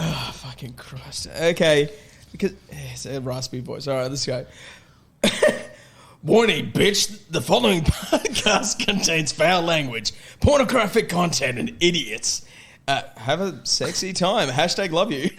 Oh, fucking Christ. Okay. Because it's a raspy voice. All right, let's go. Warning, bitch. The following podcast contains foul language, pornographic content, and idiots. Have a sexy time. # love you.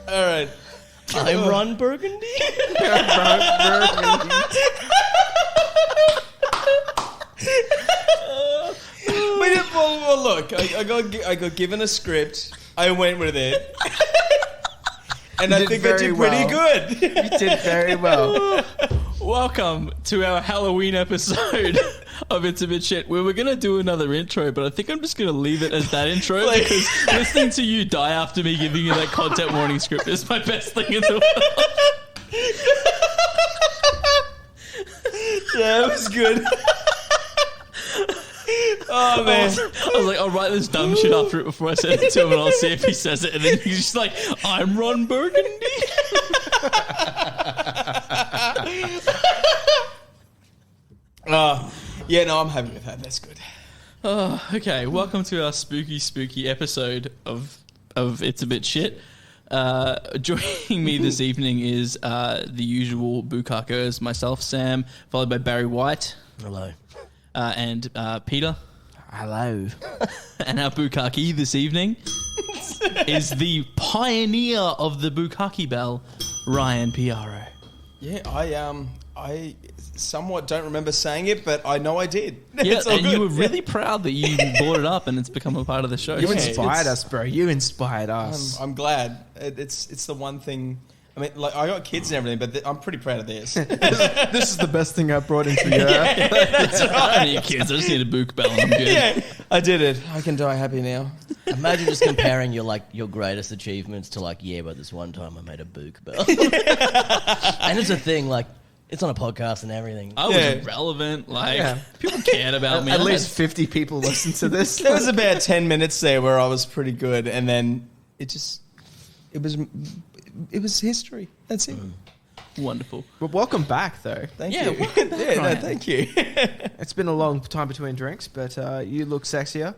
All right. I'm Ron Burgundy. Well, look, I got given a script. I went with it. And I think I did pretty good. You did very well. Welcome to our Halloween episode of It's a Bit Shit. We were going to do another intro, but I think I'm just going to leave it as that intro because listening to you die after me giving you that content warning script is my best thing in the world. Yeah, it was good. Oh, man. I was like, I'll write this dumb shit after it before I send it to him and I'll see if he says it. And then he's just like, I'm Ron Burgundy. Yeah, no, I'm happy with that. That's good. Oh, okay. Welcome to our spooky episode of It's a Bit Shit. Joining me this evening is the usual bukkakers, myself, Sam, followed by Barry White. Hello. And Peter. Hello. And our bukkake this evening is the pioneer of the bukkake bell, Ryan Paiaro. Yeah, I somewhat don't remember saying it, but I know I did. Yeah, It's all and good. you were really proud that you brought it up and it's become a part of the show. You inspired us, bro. You inspired us. I'm glad. It's the one thing. I mean, like, I got kids and everything, but I'm pretty proud of this. This is the best thing I brought into your That's I right. don't need kids. I just need a book bell and I'm good. Yeah, I did it. I can die happy now. Imagine just comparing your greatest achievements to but this one time I made a book bell. And it's a thing, it's on a podcast and everything. I was relevant. People cared about me. At least 50 people listen to this. There was about 10 minutes there where I was pretty good, and then it was history. That's it. Wonderful. Well, welcome back, though. Thank Yeah, you. welcome back, Yeah, no, Ryan. thank you. It's been a long time between drinks, but you look sexier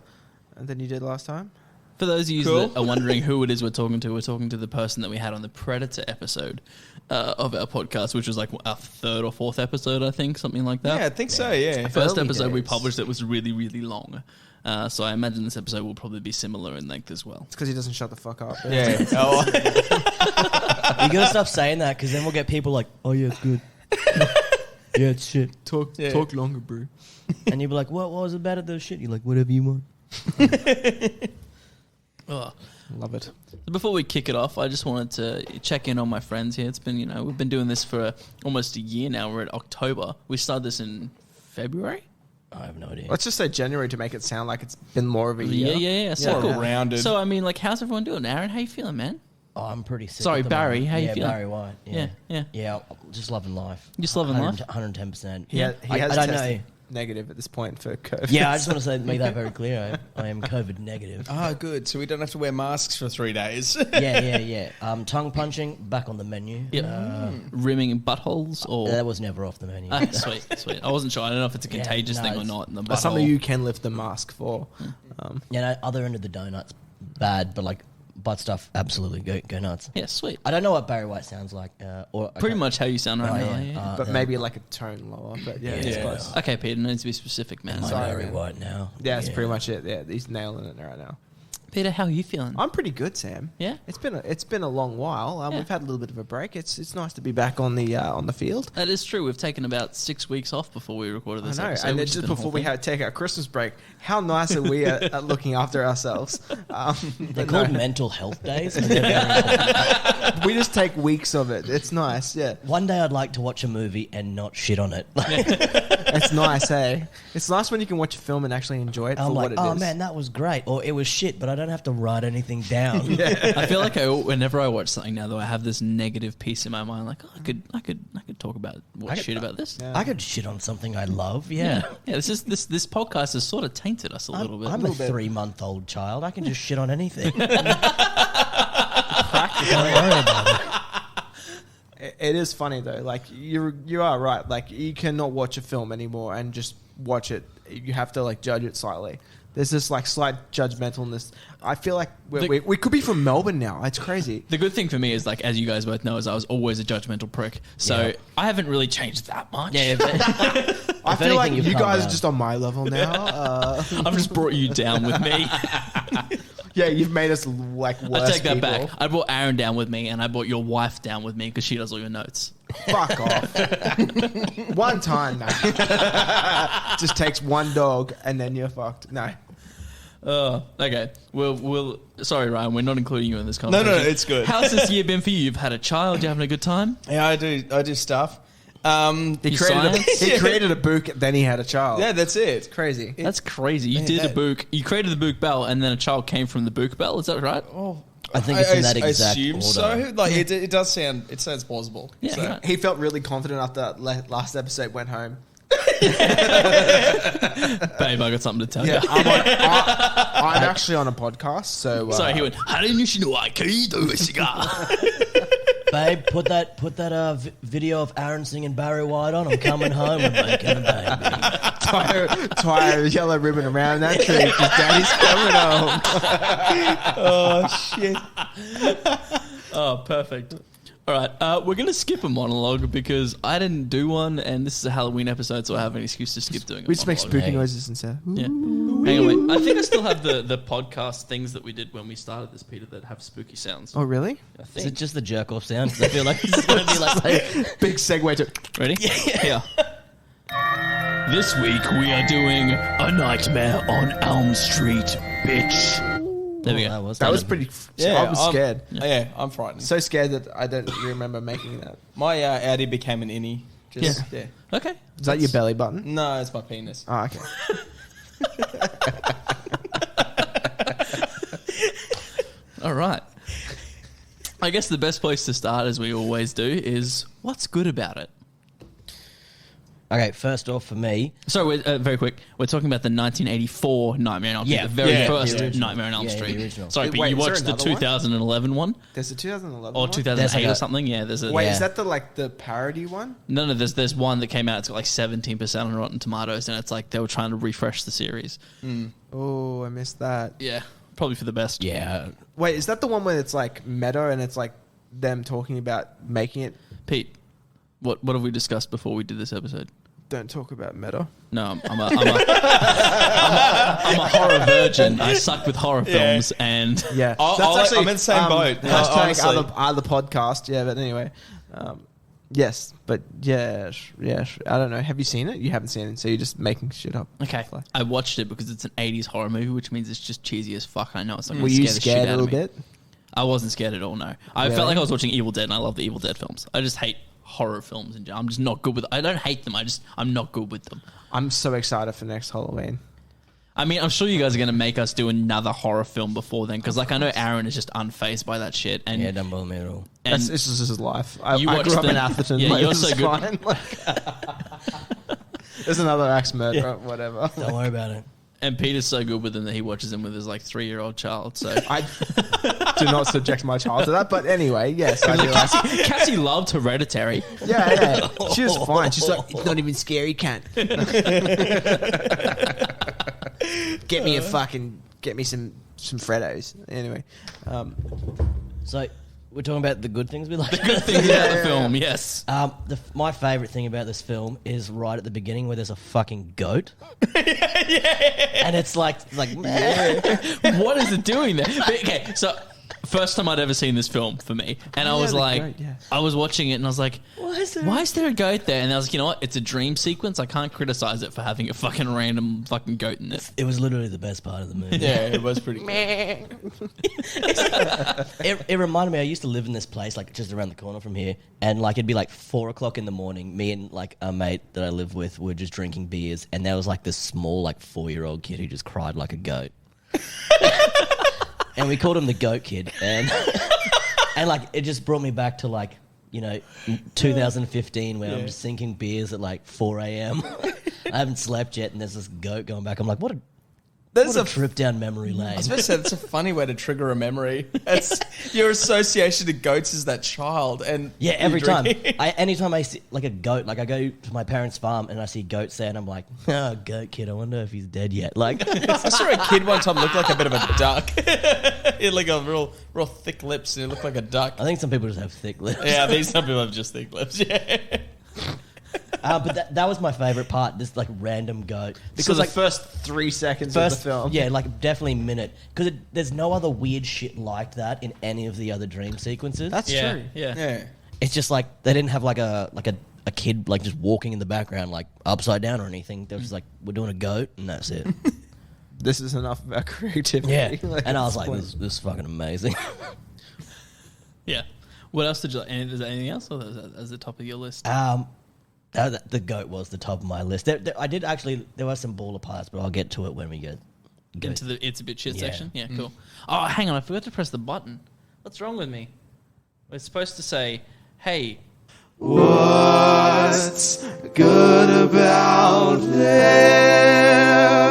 than you did last time. For those of you Cool. that are wondering who it is we're talking to the person that we had on the Predator episode of our podcast, which was like our third or fourth episode, I think, something like that. Yeah, I think so, yeah. First Early episode we days. published that was really, really long. So I imagine this episode will probably be similar in length as well. It's because he doesn't shut the fuck up. Yeah. Oh, You gotta stop saying that because then we'll get people like, oh yeah, it's good. Yeah, it's shit. Talk longer, bro. And you'll be like, what was it about it, though? Shit. You're like, whatever you want. Oh. Love it. Before we kick it off, I just wanted to check in on my friends here. It's been, we've been doing this for almost a year now. We're at October. We started this in February? I have no idea. Let's just say January to make it sound like it's been more of a year. Yeah. So more cool. rounded. So, I mean, how's everyone doing? Aaron, how you feeling, man? Oh, I'm pretty sick. Sorry, at the Barry, moment. how you feeling? Barry White. Yeah. Yeah, I'm just loving life. Just loving life? 110%. He has I don't tested know. negative at this point for COVID. Yeah, I just want to make that very clear. I am COVID negative. Ah, good. So we don't have to wear masks for 3 days. Yeah. Tongue punching, back on the menu. Yep. Rimming buttholes or... That was never off the menu. Sweet. I wasn't sure. I don't know if it's a contagious thing or not. In the That's something you can lift the mask for. Other end of the donuts, bad, but butt stuff, absolutely go nuts. Yeah, sweet. I don't know what Barry White sounds like. Pretty much how you sound right now. Yeah. But maybe like a tone lower. But yeah, it's Yeah. close. Okay, Peter, needs to be specific, man. I'm Sorry, Barry man. White now. Yeah, that's pretty much it. Yeah, he's nailing it right now. Peter, how are you feeling? I'm pretty good, Sam. Yeah? It's been a long while. Yeah. We've had a little bit of a break. It's nice to be back on the field. That is true. We've taken about 6 weeks off before we recorded this I know, episode. and which then has just been a before whole we thing. had to take our Christmas break, how nice are we at looking after ourselves? They're called mental health days. And they're very important. We just take weeks of it. It's nice, yeah. One day I'd like to watch a movie and not shit on it. It's nice, hey? It's nice when you can watch a film and actually enjoy it for I'm what like, it oh is. man, that was great, or it was shit, but I don't have to write anything down. I feel like whenever I watch something now, though, I have this negative piece in my mind, like, oh, I could talk about shit about this. Yeah. I could shit on something I love. Yeah, This podcast has sort of tainted us a little bit. I'm a 3-month-old child. I can just shit on anything. Don't worry about it. It is funny though. Like you are right. Like you cannot watch a film anymore and just watch it. You have to like judge it slightly. There's this like slight judgmentalness. I feel like we could be from Melbourne now. It's crazy. The good thing for me is, like, as you guys both know, is I was always a judgmental prick. So Yeah. I haven't really changed that much. Yeah, I feel like anything, you've you calmed guys down. are just on my level now. I've just brought you down with me. Yeah, you've made us like worse. I take that people. back. I brought Aaron down with me, and I brought your wife down with me because she does all your notes. Fuck off. One time, man. Just takes one dog and then you're fucked. No. Okay. We'll. Sorry, Ryan. We're not including you in this No, conversation. it's good. How's this year been for you? You've had a child. You're having a good time. Yeah, I do stuff. He created a book, then he had a child. Yeah, that's it. Crazy. That's crazy. You did a book. You created the book bell, and then a child came from the book bell. Is that right? Oh, I think it's in that I exact assume order. so. Like it does sound. It sounds plausible. Yeah. So. Right. He felt really confident after last episode went home. Babe, I got something to tell Yeah, you. I'm actually on a podcast, so... Sorry, he went, how do you know I can do a cigar? Babe, put that video of Aaron singing Barry White on. I'm coming home and making a baby. tie a yellow ribbon around that tree because Daddy's coming home. Oh shit! Oh, perfect. All right, we're going to skip a monologue because I didn't do one, and this is a Halloween episode, so I have an excuse to skip doing a We just make monologue. spooky Hey. noises instead. Yeah. Hang on, wait. I think I still have the podcast things that we did when we started this, Peter, that have spooky sounds. Oh, really? I Is think. it just the jerk off sound? 'Cause I feel like this is going to be like Big segue to... Ready? Yeah. This week we are doing A Nightmare on Elm Street, bitch. There we go. That was pretty... I was scared. Yeah, I'm frightened. So scared that I don't remember making that. My Audi became an innie. Just, yeah. Okay. Is that your belly button? No, it's my penis. Oh, okay. All right. I guess the best place to start, as we always do, is what's good about it? Okay, first off for me, So, very quick, we're talking about the 1984 Nightmare on Elm Street, Yeah. the very Yeah, first the original. Nightmare on Elm Yeah, the Street. original. Sorry, but Wait, you is there watched the another one? 2011 one There's a 2011 or one? 2008 There's or something. Yeah, there's a Wait, Yeah. is that the parody one? no. There's one that came out. It's got like 17% on Rotten Tomatoes, and it's like they were trying to refresh the series. Oh, I missed that. Yeah, probably for the best. yeah, Wait, is that the one where it's like meta and it's like them talking about making it? Pete, what have we discussed before we did this episode? Don't talk about meta. No, I'm a horror virgin. I suck with horror films, and Yeah, I'm in the same boat. Hashtag Honestly. other podcast. Yeah, but anyway, yes, but yeah. I don't know. Have you seen it? You haven't seen it, so you're just making shit up. okay, I watched it because it's an 80s horror movie, which means it's just cheesy as fuck. I know it's not. Were Gonna you scare the scared shit a out little of me. bit? I wasn't scared at all. No, I Really? felt like I was watching Evil Dead, and I love the Evil Dead films. I just hate horror films in general. I'm just not good with. I don't hate them. I'm not good with them. I'm so excited for next Halloween. I mean, I'm sure you guys are going to make us do another horror film before then, because like I know Aaron is just unfazed by that shit, and yeah, don't bother me at all. and This is his life. I You grew watched up in the- Atherton. Yeah, like, you're this so is good. fine. Like, there's another axe murderer, whatever. Don't worry about it. and Peter's so good with them that he watches them with his like 3-year-old child. So I do not subject my child to that, but anyway, yes, I do. Cassie loved Hereditary. Yeah. She was fine. She's like, it's not even scary, can't. Get me some Freddos. Anyway, So, we're talking about the good things we like. Good things about the film, yes. My favourite thing about this film is right at the beginning where there's a fucking goat. And it's like man. What is it doing there? But, okay, so first time I'd ever seen this film for me, and I was like, goat, yeah. I was watching it and I was like, why is there a goat there? And I was like, you know what? It's a dream sequence. I can't criticize it for having a fucking random fucking goat in it. It was literally the best part of the movie. Yeah, it was pretty cool. It reminded me, I used to live in this place like just around the corner from here, and like it'd be like 4 o'clock in the morning. Me and like a mate that I live with were just drinking beers, and there was like this small like 4-year-old kid who just cried like a goat. And we called him the goat kid, and and like it just brought me back to like, you know, 2015 when I'm just drinking beers at like 4 a.m. I haven't slept yet, and there's this goat going back. I'm like, what a trip down memory lane. I was about to say, that's a funny way to trigger a memory. Your association to goats is that child. And yeah, every time. Anytime I see like a goat, like I go to my parents' farm and I see goats there, and I'm like, oh, goat kid, I wonder if he's dead yet. Like, I saw a kid one time look like a bit of a duck. He had like a real thick lips, and he looked like a duck. I think some people just have thick lips. Yeah, I think some people have just thick lips. Yeah. But that was my favourite part, this like random goat. Because Because the like first 3 seconds of the film. yeah, like definitely minute. Because there's no other weird shit like that in any of the other dream sequences. That's Yeah, true. Yeah. It's just like they didn't have like a kid like just walking in the background like upside down or anything. They were just like, we're doing a goat and that's it. This is enough of our creativity. Yeah, Like, and I was it's like, this is fucking amazing. Yeah. What else did you like? Is there anything else, or is that as the top of your list? The goat was the top of my list. There were some baller parts, but I'll get to it when we get Into the It's a Bit Shit Yeah. section? Yeah, cool. Oh, hang on, I forgot to press the button. What's wrong with me? We're supposed to say, hey, What's good about them?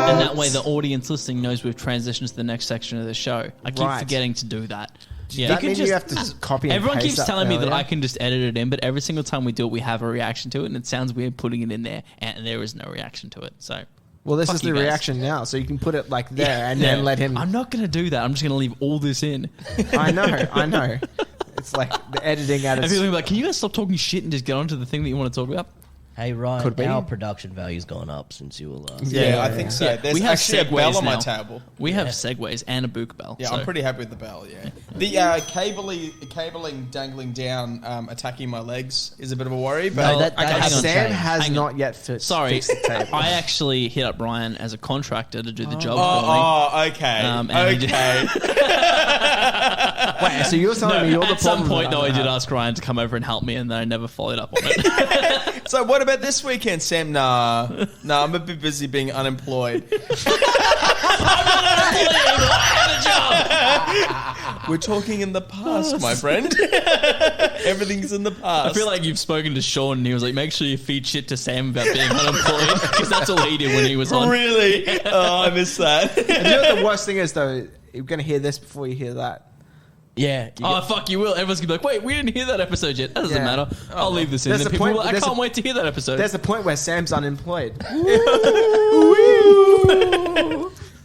and that way the audience listening knows we've transitioned to the next section of the show. I keep Right. forgetting to do that. Yeah. That means you have to copy and Everyone paste keeps telling me that earlier. I can just edit it in, but every single time we do it, we have a reaction to it, and it sounds weird putting it in there, and there is no reaction to it. So, Well, this fuck is the you guys. reaction now, so you can put it like there and then let him. I'm not going to do that. I'm just going to leave all this in. I know. It's like the editing at And its. people will be like, can you guys stop talking shit and just get on to the thing that you want to talk about? Hey Ryan, Could be. our production value's gone up since you were last. Yeah, I think so. Yeah, There's we have actually a bell segues on my now. table. We have segues and a book bell. Yeah, so. I'm pretty happy with the bell, yeah. The cabling dangling down, attacking my legs is a bit of a worry, but No, that Okay, hang on. Sam has Hang on. not yet Sorry, fixed the table. I actually hit up Ryan as a contractor to do the job for me. okay. And he Okay. Wait, so you're telling me you're the At some problem point, that though, I did have? ask Ryan to come over and help me, and then I never followed up on it. So what about this weekend, Sam? Nah, I'm a bit busy being unemployed. We're talking in the past, my friend. Everything's in the past. I feel like you've spoken to Sean, and he was like, make sure you feed shit to Sam about being unemployed, because that's all he did when he was on. Really? Oh, I missed that. And you know what the worst thing is, though? You're going to hear this before you hear that. Yeah. Oh, fuck, you will. Everyone's going to be like, wait, we didn't hear that episode yet. That doesn't Yeah. matter. I'll leave this in. There's Then a people point- will, I there's a- can't wait to hear that episode. There's a point where Sam's unemployed.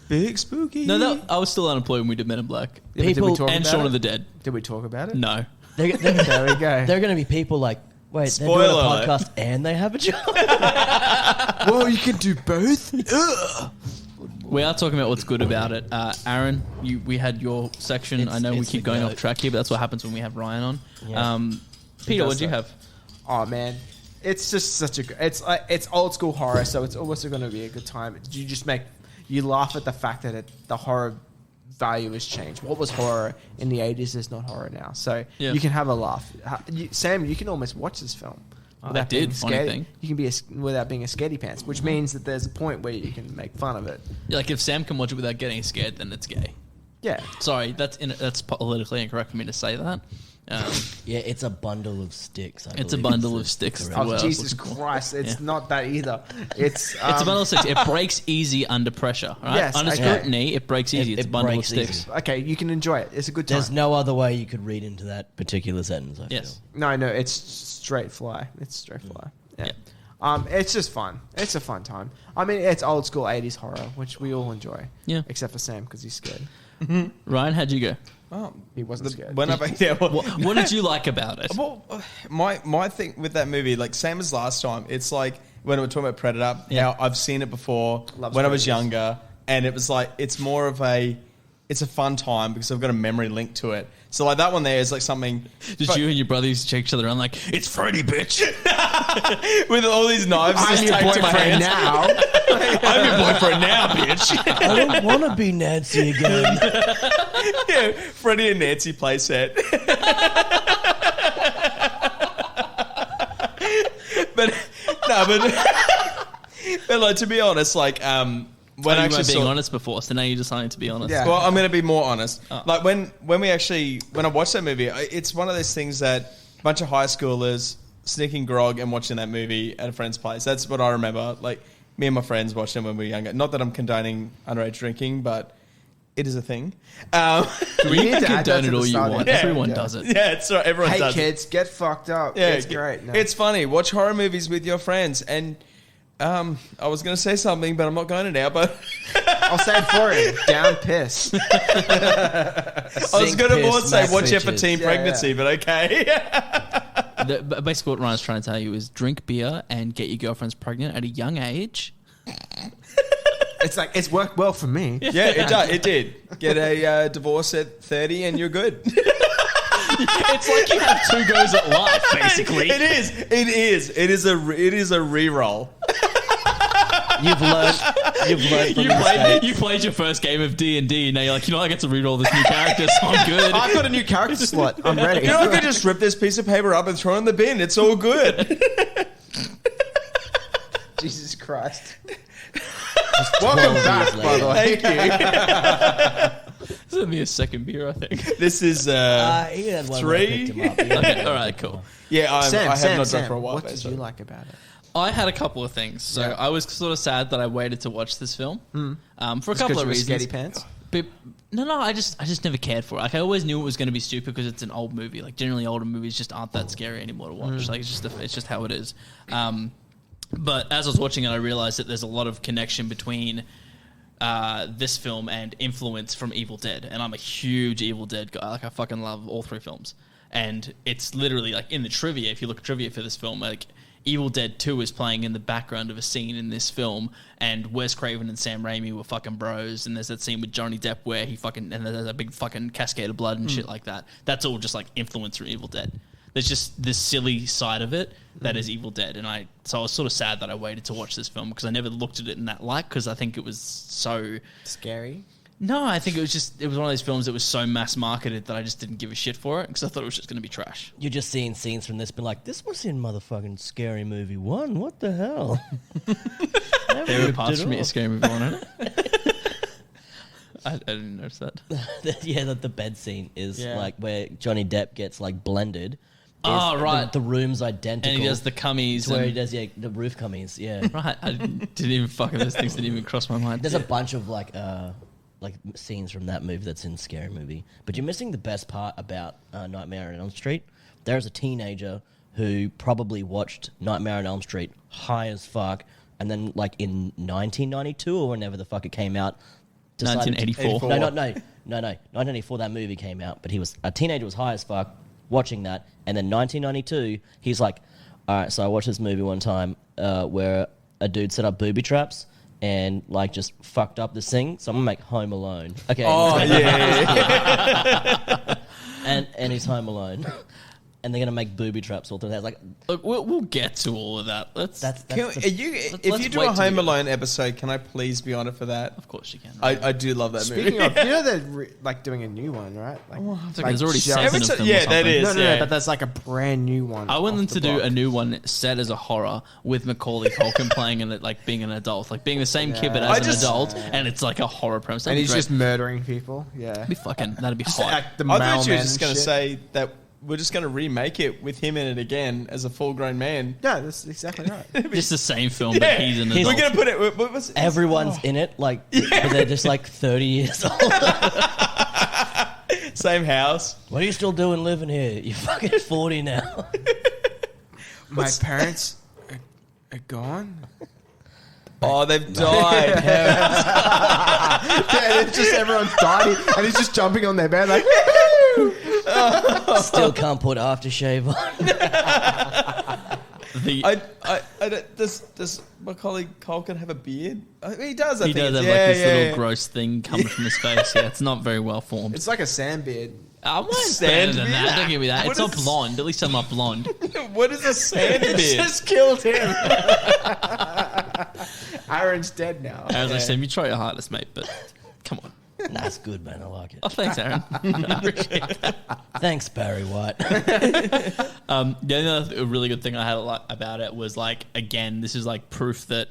Big spooky. No, I was still unemployed when we did Men in Black. Yeah, but did we People- talk And about Shaun it? of the Dead. Did we talk about it? No. There There we go. are going to be people like, wait, Spoiler they're doing a alert. podcast and they have a job. Well, you can do both. We are talking about what's good about it. Aaron, we had your section. I know we it's keep the going goat. off track here, but that's what happens when we have Ryan on. Yeah. Peter, does what do you that. have? Oh man, it's just such a. It's old school horror, so it's also going to be a good time. You laugh at the fact that the horror value has changed. What was horror in the 80s is not horror now. So Yeah. you can have a laugh. Sam, you can almost watch this film. I did, funny scaredy. thing. You can be without being a scaredy pants, which means that there's a point where you can make fun of it. Yeah, like if Sam can watch it without getting scared, then it's gay. Yeah. Sorry, that's politically incorrect for me to say that. Yeah, it's a bundle of sticks. I It's a believe. bundle It's of sticks. correct. That's what I Oh, was Jesus looking for. Christ. It's Yeah. not that either. It's It's a bundle of sticks. It breaks easy under pressure. Right? Yes, under okay. scrutiny, it breaks easy. It's a it bundle of breaks sticks. easy. Okay, you can enjoy it. It's a good time. There's no other way you could read into that particular sentence, I Yes. No, it's straight fly. It's straight fly. Yeah. Yeah. It's just fun. It's a fun time. I mean, it's old school 80s horror, which we all enjoy. Yeah. Except for Sam, because he's scared. Ryan, how'd you go? Oh, He wasn't scared. When What did you like about it? Well, my thing with that movie, like same as last time, it's like when we were talking about Predator. Yeah. How I've seen it before Loves when I was Predators. younger, and it was like it's more of it's a fun time because I've got a memory link to it. So like that one there is like something. Did you and your brother used to check each other around like, it's Freddy, bitch? with all these knives I'm just your taped to my boyfriend hands? now. I'm your boyfriend now, bitch. I don't want to be Nancy again. Yeah, Freddie and Nancy playset. but like to be honest, like when I you actually weren't being saw, honest before, so now you're deciding to be honest. Yeah. well, I'm going to be more honest. Oh. Like when I watched that movie, it's one of those things that a bunch of high schoolers sneaking grog and watching that movie at a friend's place. That's what I remember. Like me and my friends watched it when we were younger. Not that I'm condoning underage drinking, but it is a thing. We need to add that Condone to it the all you start want. of- Everyone Yeah. does it. Yeah, it's right. Everyone Hey does. kids, get fucked up. Yeah, It's great. No. It's funny. Watch horror movies with your friends. And I was going to say something, but I'm not going to now. But I'll say it for you. Down piss. I was going to more say watch Ep.13 Yeah, pregnancy, yeah. but okay. But basically, what Ryan's trying to tell you is drink beer and get your girlfriends pregnant at a young age. It's like it's worked well for me. Yeah, it did. Get a divorce at 30 and you're good. It's like you have two goes at life, basically. It is. It is a re-roll. You've learned from your mistakes. You played your first game of D&D, and now you're like, I get to reroll this new character, so I'm good. I've got a new character slot. I'm ready. You know, I could just rip this piece of paper up and throw it in the bin. It's all good. Jesus Christ. Welcome back, by the way. Thank you. This will be a second beer, I think. This is He had one when I three. picked him up. Okay, all right, cool. Yeah, I have not Sam, drunk for a while. what did you like about it? I had a couple of things. So Yeah. I was sort of sad that I waited to watch this film for a Just couple 'cause of you were reasons. scaredy pants? But no, I just never cared for it. Like I always knew it was going to be stupid because it's an old movie. Like generally, older movies just aren't that scary anymore to watch. Like it's just how it is. But as I was watching it, I realized that there's a lot of connection between this film and influence from Evil Dead, and I'm a huge Evil Dead guy. Like I fucking love all three films, and it's literally like in the trivia. If you look at trivia for this film, like Evil Dead 2 is playing in the background of a scene in this film, and Wes Craven and Sam Raimi were fucking bros, and there's that scene with Johnny Depp where and there's a big fucking cascade of blood and shit like that. That's all just like influence from Evil Dead. There's just this silly side of it that is Evil Dead, and so I was sort of sad that I waited to watch this film because I never looked at it in that light because I think it was so Scary? no, I think it was one of those films that was so mass marketed that I just didn't give a shit for it because I thought it was just going to be trash. You're just seeing scenes from this, been like, this was in motherfucking Scary Movie 1. What the hell? Favorite parts from it is Scary Movie 1, isn't it? I didn't notice that. Yeah, the bed scene is Yeah. like where Johnny Depp gets like blended. Oh, Is right. The room's identical. And he does the cummies. to where he And, does the roof cummies. Yeah. right, I didn't even fucking those things didn't even cross my mind. There's a bunch of like scenes from that movie that's in Scary Movie. But you're missing the best part about Nightmare on Elm Street. There's a teenager who probably watched Nightmare on Elm Street high as fuck, and then like in 1992 or whenever the fuck it came out, decided 1984. No, 1984 that movie came out, but he was a teenager, was high as fuck watching that, and then 1992 he's like, all right, so I watched this movie one time where a dude set up booby traps and like just fucked up this thing, so I'm gonna make Home Alone. Okay. Oh yeah. and he's Home Alone. And they're gonna make booby traps all through the house. Like Look, we'll get to all of that. that's If let's you do wait a till Home we- Alone episode, can I please be on it for that? Of course you can. I do love that movie. Speaking of, you know they're like doing a new one, right? Like, There's already just- 7 of them. yeah, or something. that is. No, yeah. but that's like a brand new one. I want off them the to do block. a new one set as a horror with Macaulay Culkin playing in it, like being an adult, like being the same kid but Yeah. as an adult, and it's like a horror premise. And That'd be he's great. just murdering people. Yeah. That'd be fucking. That'd be hot. Like the I thought you were mailman just going and to shit. say that we're just going to remake it with him in it again as a full-grown man. Yeah, that's exactly right. Just the same film, but he's an We're adult. going to put it. What was everyone's in it, like but they're just like 30 years old. same house. What are you still doing living here? You're fucking 40 now. My parents are gone. Oh, they've died. Yeah, it's just everyone's dying, and he's just jumping on their bed like. Still can't put aftershave on. Does my colleague Colkin have a beard? I mean, he does. He does have like this little gross thing coming from his face. Yeah, it's not very well formed. It's like a sand beard. I want sand better than that. Don't give me that. It's not blonde. At least I'm not blonde. What is a sand beard? Just killed him. Aaron's dead now. As I said, you try your hardest, mate, but come on. That's good, man. I like it. Oh, thanks, Aaron. I appreciate that. Thanks, Barry White. The other really good thing I had about it was like, again, this is like proof that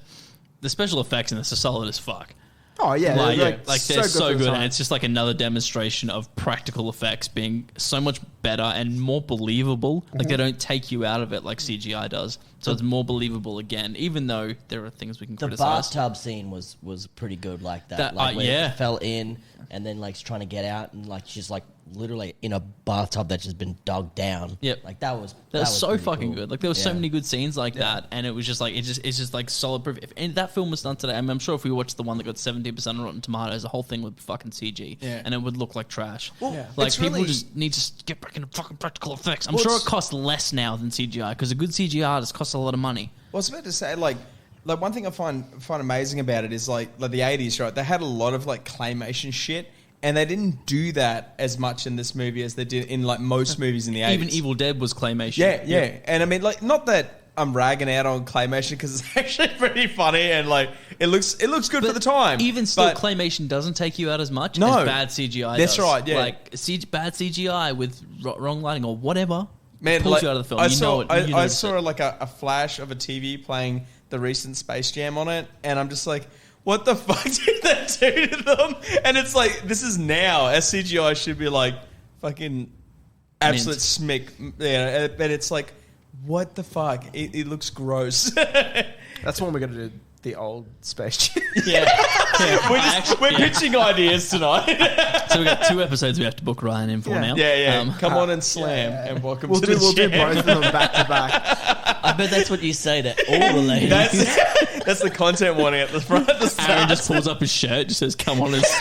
the special effects in this are solid as fuck. Oh yeah, like they're so good, and and it's just like another demonstration of practical effects being so much better and more believable. Like they don't take you out of it like CGI does, so it's more believable again. Even though there are things we can The criticize. bathtub scene was pretty good like that. That- like where yeah. it fell in and then like trying to get out and like she's like literally in a bathtub that's just been dug down. Yep. Like that was So pretty fucking cool. good. Like there was so Yeah. many good scenes like that, and it was just like it's just like solid proof. If that film was done today, I mean, I'm sure if we watched the one that got 70% on Rotten Tomatoes, the whole thing would be fucking CG, and it would look like trash. Yeah. Like It's people really- just need to get back into fucking practical effects. I'm Well, sure it it's- costs less now than CGI because a good CGI artist costs a lot of money. Well, I was about to say, like one thing I find amazing about it is like the 80s, right? They had a lot of like claymation shit, and they didn't do that as much in this movie as they did in like most movies in the 80s. Even Evil Dead was claymation. Yeah. And I mean, like, not that I'm ragging out on claymation because it's actually pretty funny and like it looks good for the time. Even still, but claymation doesn't take you out as much No. as bad CGI That's does. right, yeah. Like bad CGI with wrong lighting or whatever man, pulls like, you out of the film. I You saw, know it. You I notice saw it. like a flash of a TV playing the recent Space Jam on it, and I'm just like, what the fuck did that do to them? And it's like, this is now. SCGI should be like fucking absolute smick. Yeah, but it's like, what the fuck? It looks gross. That's when we're gonna do the old Space Jam. We're pitching ideas tonight. So we got 2 episodes we have to book Ryan in for now. Yeah. Come on and slam, and welcome to the We'll do jam. both of them back to back. I bet that's what you say to all the ladies. That's the content warning at the front. At the start. Aaron just pulls up his shirt, just says, "Come on." It's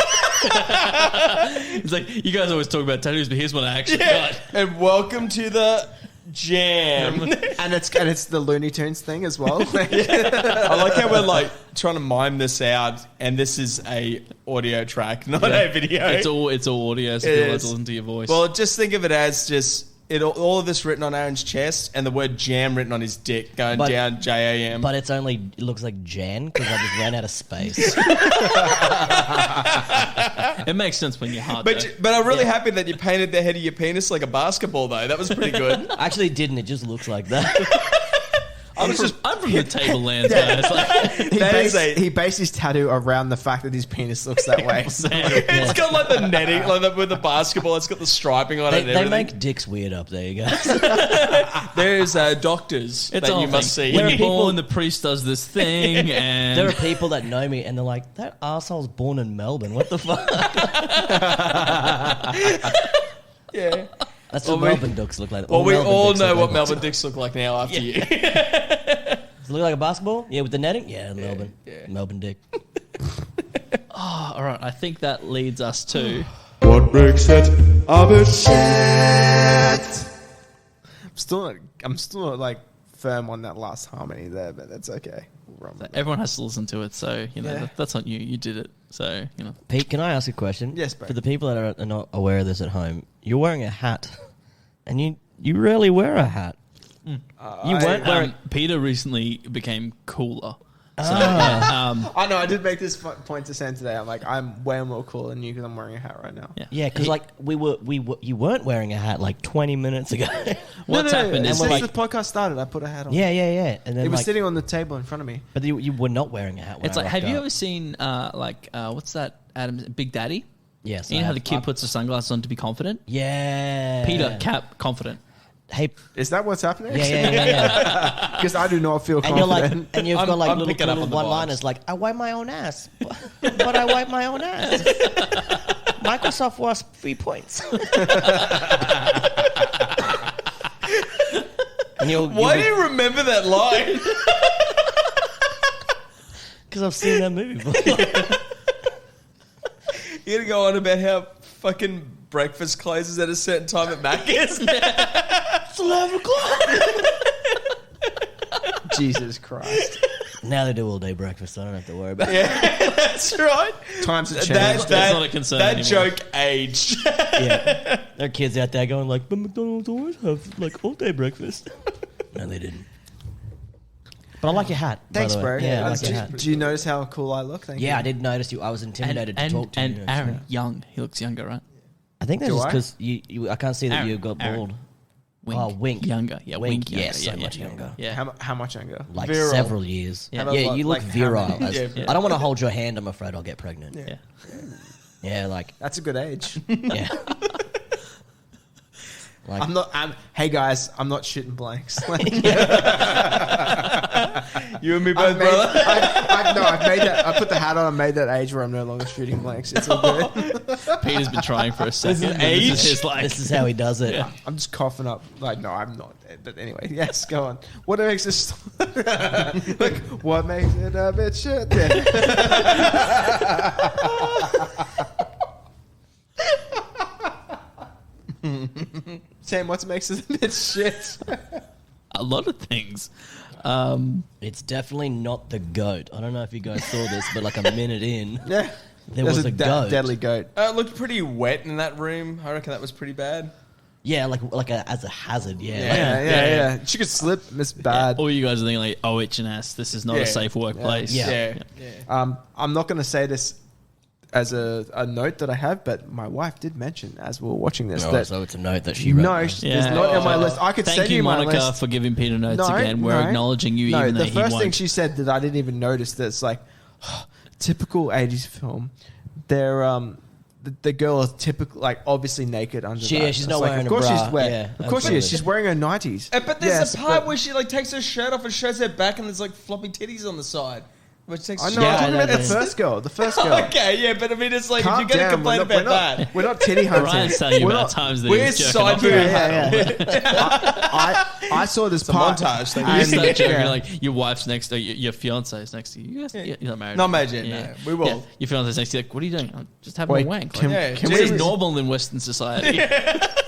like, you guys always talk about tattoos, but here's one I actually got. And welcome to the jam. And it's the Looney Tunes thing as well. I like how we're like trying to mime this out, and this is a audio track, not a video. It's all audio, so It people have is. to listen to your voice. Well, just think of it as just all of this written on Aaron's chest, and the word jam written on his dick, going But- down JAM. But it looks like Jan because I just ran out of space. it makes sense when you're hard. But I'm really happy that you painted the head of your penis like a basketball, though. That was pretty good. I actually didn't. It just looks like that. I'm from the table lands, guys. Like, He based his tattoo around the fact that his penis looks that way. It's got like the netting, like with the basketball. It's got the striping on it. And They everything. make dicks weird up there, you guys. There's doctors it's that all you must see. When There you're are people- born, the priest does this thing, and There are people that know me and they're like, that arsehole's born in Melbourne. What the fuck? Yeah. That's what Well, Melbourne dicks look like. Well, we Melbourne all dicks know look what like. Melbourne dicks look like now after you. Does it look like a basketball? Yeah, with the netting? Yeah, Melbourne. yeah. Melbourne dick. all right, I think that leads us to What makes it a bit shit? I'm still not like firm on that last harmony there, but that's okay. We'll run with it. everyone has to listen to it, so you know Yeah. that's not you. You did it, so you know. Pete, can I ask a question? Yes, bro. For the people that are not aware of this at home, you're wearing a hat, and you rarely wear a hat. You weren't wearing. Peter recently became cooler. So, I know. I did make this point to Sam today. I'm like, I'm way more cool than you because I'm wearing a hat right now. yeah, Yeah, because like you weren't wearing a hat like 20 minutes ago. what's happened is Since like- the podcast started, I put a hat on. yeah. And then It was like, sitting on the table in front of me. but you were not wearing a hat. When it's I like, rocked have you up. ever seen what's that? Adam Big Daddy. Yes. You I know how have. the kid puts the sunglasses on to be confident. Yeah. Peter Cap confident. Hey. Is that what's happening? Yeah. Because I do not feel And you're like, confident. and you've I'm- got like I'm picking up little on the one-liners like, I wipe my own ass, but I wipe my own ass. Microsoft was 3 points. And Why do you remember that line? Because I've seen that movie before. You're gonna go on about how fucking breakfast closes at a certain time at Macca's. It's 11 o'clock. Jesus Christ. Now they do all day breakfast, so I don't have to worry about it. Yeah, that's right. Times have changed. That's not a concern That anymore. joke aged. Yeah. There are kids out there going like, but McDonald's always have like all day breakfast. No, they didn't. But I like your hat. by Thanks, the way. bro. Yeah, I like your hat. Do you notice how cool I look? Thank you. Yeah, I did notice you. I was intimidated to talk to you. And Aaron, young. He looks younger, right? I think that's Do just I? because you. I can't see that Aaron, you got Aaron. bald. Wink. Oh, Wink. Younger. Yeah, Wink younger. Yeah, so much younger. Yeah. How much younger? Like Virile. several years. Yeah. Yeah, How about you look like how virile. many? as- Yeah. I don't want to hold your hand. I'm afraid I'll get pregnant. Yeah. Yeah, like That's a good age. yeah. Like, Hey guys, I'm not shooting blanks. Like, You and me I've both, made, brother. I've made that. I put the hat on. I made that age where I'm no longer shooting blanks. It's all good. Peter's been trying for a second. age? This is his, like, this is how he does it. Yeah. I'm just coughing up. Like, no, I'm not. But anyway, yes, go on. What makes this? Like, what makes it a bit shit? Yeah. Sam, what makes it a bit shit? a lot of things. It's definitely not the goat. I don't know if you guys saw this, but like a minute in, Yeah, there There's was a goat. deadly goat. It looked pretty wet in that room. I reckon that was pretty bad. Yeah, like as a hazard. Yeah. Yeah. She could slip. Miss bad. All you guys are thinking like, oh, H&S, this is not Yeah. a safe workplace. Yeah. I'm not going to say this as a note that I have, but my wife did mention as we were watching this Oh, that so it's a note that she wrote. no, down. there's Yeah. not on my list. I could Thank send you, my Monica, list. for giving Peter notes again. We're acknowledging you, No, even though the he first won't. thing she said that I didn't even notice that's like typical 80s film. They're the girl is typical, like obviously naked under. She's that. not It's like, wearing of course a bra. she's wet. Yeah, of course she is. absolutely. She's wearing her 90s. But there's Yes, a part but- where she like takes her shirt off and shows her back, and there's like floppy titties on the side. Which takes I know. Yeah, I'm talking I know about the that. first girl. The first girl. Okay, yeah, but I mean, it's like Calm if you're going to down. complain We're about that. We're not titty hunting. Ryan's telling you We're about not- times that we're he's jerking side off. boob. I saw this a part. montage thing. You and- start joking yeah. like your wife's next to your fiance's next to you. You're not married. Not married yet, no. We will. Yeah. Your fiance's next to you. Like, what are you doing? I'm just having Wait, a wank. can- Like, can this we- is normal in Western society.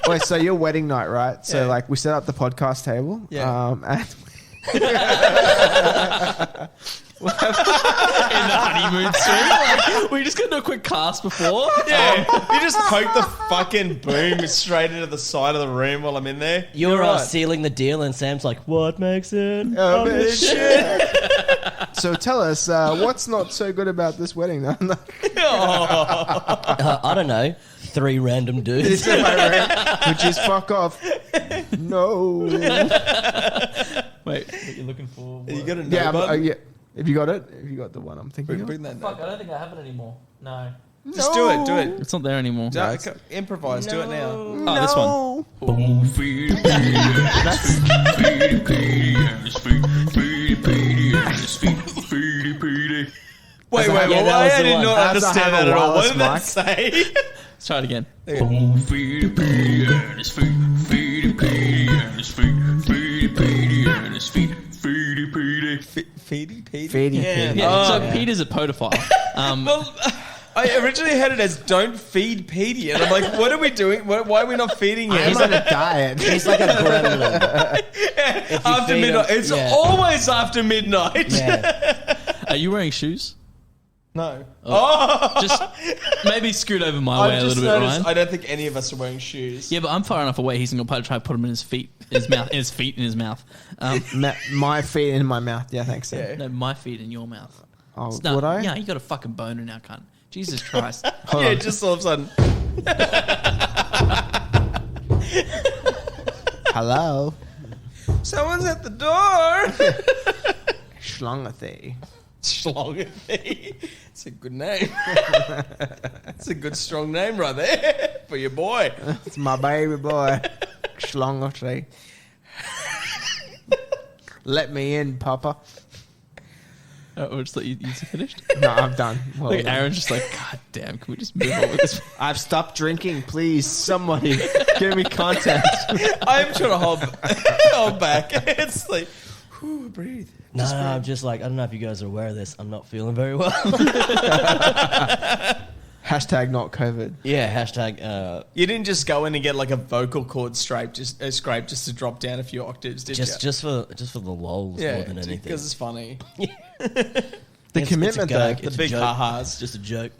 Wait, so your wedding night, right? So Yeah. like we set up the podcast table. Yeah. And In the honeymoon suite. Like, we just got to do a quick cast before. Yeah, you just poke the fucking boom straight into the side of the room while I'm in there. You're right. sealing the deal, and Sam's like, "What makes it?" Oh, a but bit shit?" so tell us what's not so good about this wedding. I don't know. 3 random dudes. Which is fuck off. No. Wait, what you're looking for? You got a no Yeah, button? yeah. Have you got it? Have you got the one I'm thinking Bring, of? bring that no. I don't think I have it anymore. No. Just do it, do it. It's not there anymore. Improvise, do it now. Oh, this one. Wait, Yeah, I that was the did one. not As I understand have that a at all. What wireless did that say? Let's try it again. Feedy, Petey? Feedy. Yeah. Yeah, so Peter's a podophile. Well, I originally had it as "Don't feed Petey," and I'm like, "What are we doing? Why are we not feeding him?" He's on a diet. He's like a gremlin. If you After feed midnight, him- it's yeah. always after midnight. Yeah. Are you wearing shoes? No, Just maybe scoot over my way I've a just little bit, noticed. Ryan. I don't think any of us are wearing shoes. Yeah, but I'm far enough away. He's gonna probably try to put him in his feet, in his mouth, in his feet in his mouth. My feet in my mouth. Yeah, thanks. Sam. Yeah. No, my feet in your mouth. Oh, No, would I? Yeah, you got a fucking boner now, cunt. Jesus Christ. Hold Yeah, on. just all of a sudden. Hello. Someone's at the door. Schlangethy. Schlongathy. It's a good name. It's a good strong name right there for your boy. It's my baby boy. Schlangethy. Let me in, Papa. Or just thought you finished. No, I'm done. Well Like done. Aaron's just like, God damn, can we just move on with this? I've stopped drinking. Please, somebody give me content. I'm trying to hold back. It's like, whew, breathe. No, I'm just like, I don't know if you guys are aware of this. I'm not feeling very well. Hashtag not COVID. Yeah, hashtag. You didn't just go in and get like a vocal cord scrape just to drop down a few octaves, did you? Just for the lols more than anything. because it's funny. The commitment, though. The big ha-has. Just a joke.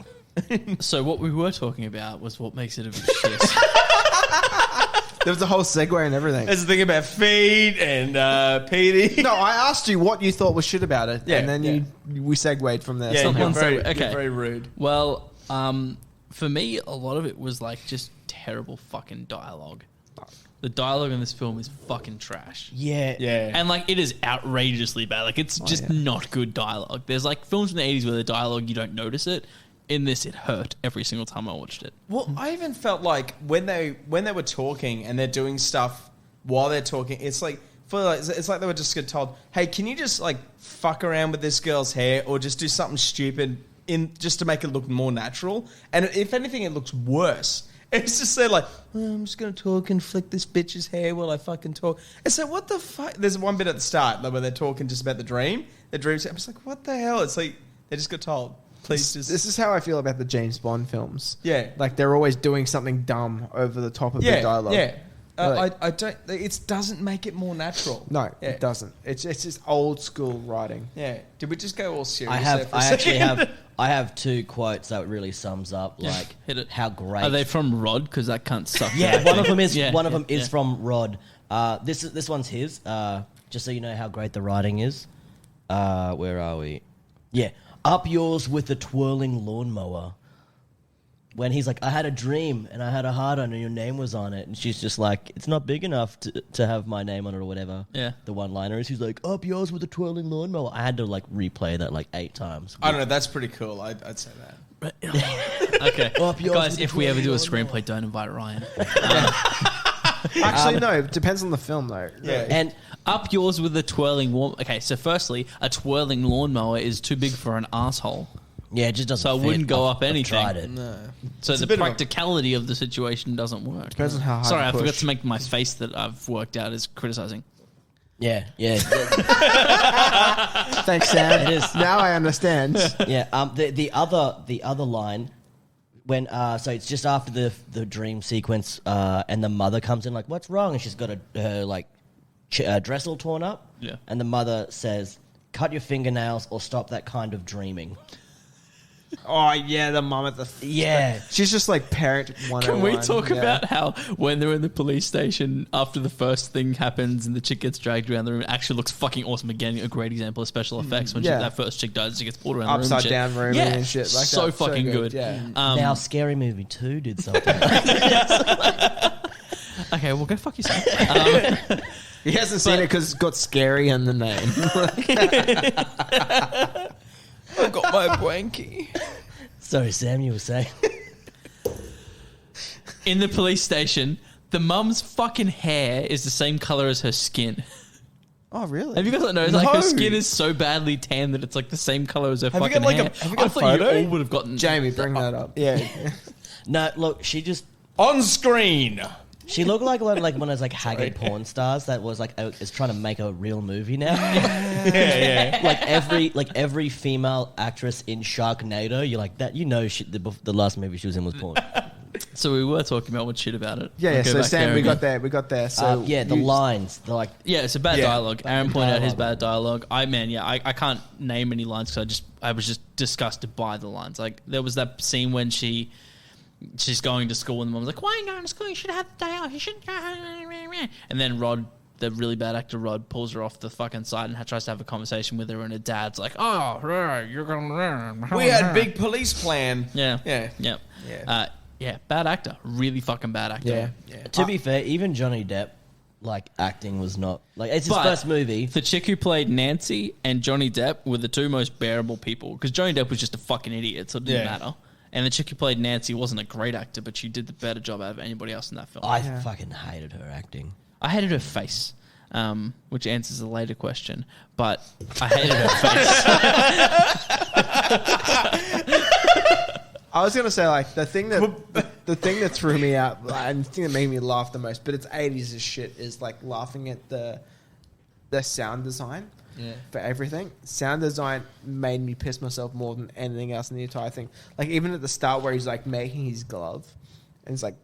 So what we were talking about was what makes it a bit shit. There was a whole segue and everything. There's the thing about feet and Petey. No, I asked you what you thought was shit about it, Yeah, and then we segued from there. Yeah, somehow. you're Okay. very rude. Well, for me, a lot of it was like just terrible fucking dialogue. The dialogue in this film is fucking trash. Yeah. Yeah. And like it is outrageously bad. Like it's just not good dialogue. There's like films from the 80s where the dialogue you don't notice it. In this, it hurt every single time I watched it. Well, I even felt like when they were talking and they're doing stuff while they're talking, it's like it's like they were just told, "Hey, can you just like fuck around with this girl's hair or just do something stupid just to make it look more natural?" And if anything, it looks worse. It's just they're like, I'm just gonna talk and flick this bitch's hair while I fucking talk. And so what the fuck? There's one bit at the start where they're talking just about the dream. I'm just like, what the hell? It's like they just got told. Please just. This is how I feel about the James Bond films. Yeah. Like they're always doing something dumb over the top of their dialogue. Yeah. Like- I don't. It doesn't make it more natural. No, Yeah. it doesn't. It's just old school writing. Yeah. Did we just go all serious? I have two quotes that really sums up like hit it. how great. Are they from Rod? Because that cunt sucks. Yeah, one of them is Yeah. from Rod. This one's his. Just so you know how great the writing is. Where are we? Yeah, up yours with the twirling lawnmower. When he's like, I had a dream and I had a heart on and your name was on it, and she's just like, it's not big enough to have my name on it or whatever. Yeah. The one-liner is he's like, up yours with the twirling lawnmower. I had to like replay that like 8 times. I don't know. That's pretty cool. I'd say that. Okay. Up yours Guys, with if the we ever do a twirling screenplay, don't invite Ryan. Actually, no. It depends on the film, though. Yeah. And Up yours with the twirling lawn. Okay, so firstly, a twirling lawnmower is too big for an asshole. yeah, it just doesn't So it fit. wouldn't go I've up anything. tried it. No. So It's a the bit of a- practicality of the situation doesn't work. Depends on how hard Sorry, you I forgot push. to make my face that I've worked out as criticizing. Yeah. Thanks, Sam. It is. Now I understand. Yeah. The other line when so it's just after the dream sequence and the mother comes in like, what's wrong? And she's got her like dress all torn up. Yeah. And the mother says, cut your fingernails or stop that kind of dreaming. Oh yeah, the mum at the Yeah. She's just like parent 101. Can we talk Yeah. about how when they're in the police station after the first thing happens and the chick gets dragged around the room, it actually looks fucking awesome. Again, a great example of special effects when Yeah. that first chick dies, she gets pulled around the room. Upside and shit. down room yeah, and shit like so that. So fucking good, good. yeah. Now Scary Movie 2 did something. Okay, well, go fuck yourself. He hasn't seen it because it's got scary in the name. I've got my blankie. Sorry, Sam, you were saying. In the police station, the mum's fucking hair is the same color as her skin. Oh really? Have you guys noticed? Like No. her skin is so badly tan that it's like the same color as her Have you fucking got, like, hair. have you got I a thought photo? you all would have gotten. Jamie, bring that up. Yeah. No, look, she just... On screen. She looked like one of those like haggard porn stars that was like is trying to make a real movie now. Yeah. like every female actress in Sharknado, you're like that. You know, the last movie she was in was porn. So we were talking about what shit about it. Yeah, We'll go so back Sam, there we again. got there. So Yeah, the lines, they're like Yeah, it's a bad Yeah. dialogue. Aaron pointed out his dialogue. bad dialogue. I can't name any lines because I was just disgusted by the lines. Like there was that scene when she's going to school and the mom's like, "Why are you going to school? You should have the day off. You shouldn't go." And then Rod, the really bad actor Rod, pulls her off the fucking side and tries to have a conversation with her, and her dad's like, "Oh, you're gonna." We had big police plan. Yeah. Yeah. Yeah. Yeah. Yeah. Bad actor. Really fucking bad actor. yeah. to be fair, even Johnny Depp, like acting was not like it's his But first movie. The chick who played Nancy and Johnny Depp were the two most bearable people because Johnny Depp was just a fucking idiot, so it didn't Yeah. matter. And the chick who played Nancy wasn't a great actor, but she did the better job out of anybody else in that film. I fucking hated her acting. I hated her face, which answers a later question, but I hated her face. I was gonna say like the thing that threw me out and the thing that made me laugh the most, but it's 80s as shit, is like laughing at the sound design. for everything. Sound design made me piss myself more than anything else in the entire thing. Like even at the start where he's like making his glove, and it's like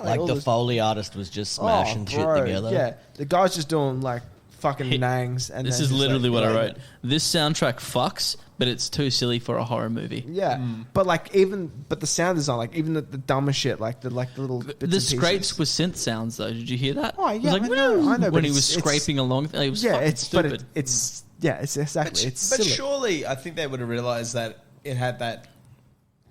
Like all the this- Foley artist was just smashing shit together. Yeah, the guy's just doing like fucking nangs. And This then is just, literally like, what I like- wrote. This soundtrack fucks, but it's too silly for a horror movie. Yeah, but like but the sound design, like even the dumbest shit, like the little bits and The pieces. scrapes were synth sounds, though. Did you hear that? Oh, It yeah, was like, I know, when but he was it's- scraping along, it was Yeah, fucking it's stupid. it's exactly it's But silly. surely, I think they would have realized that it had that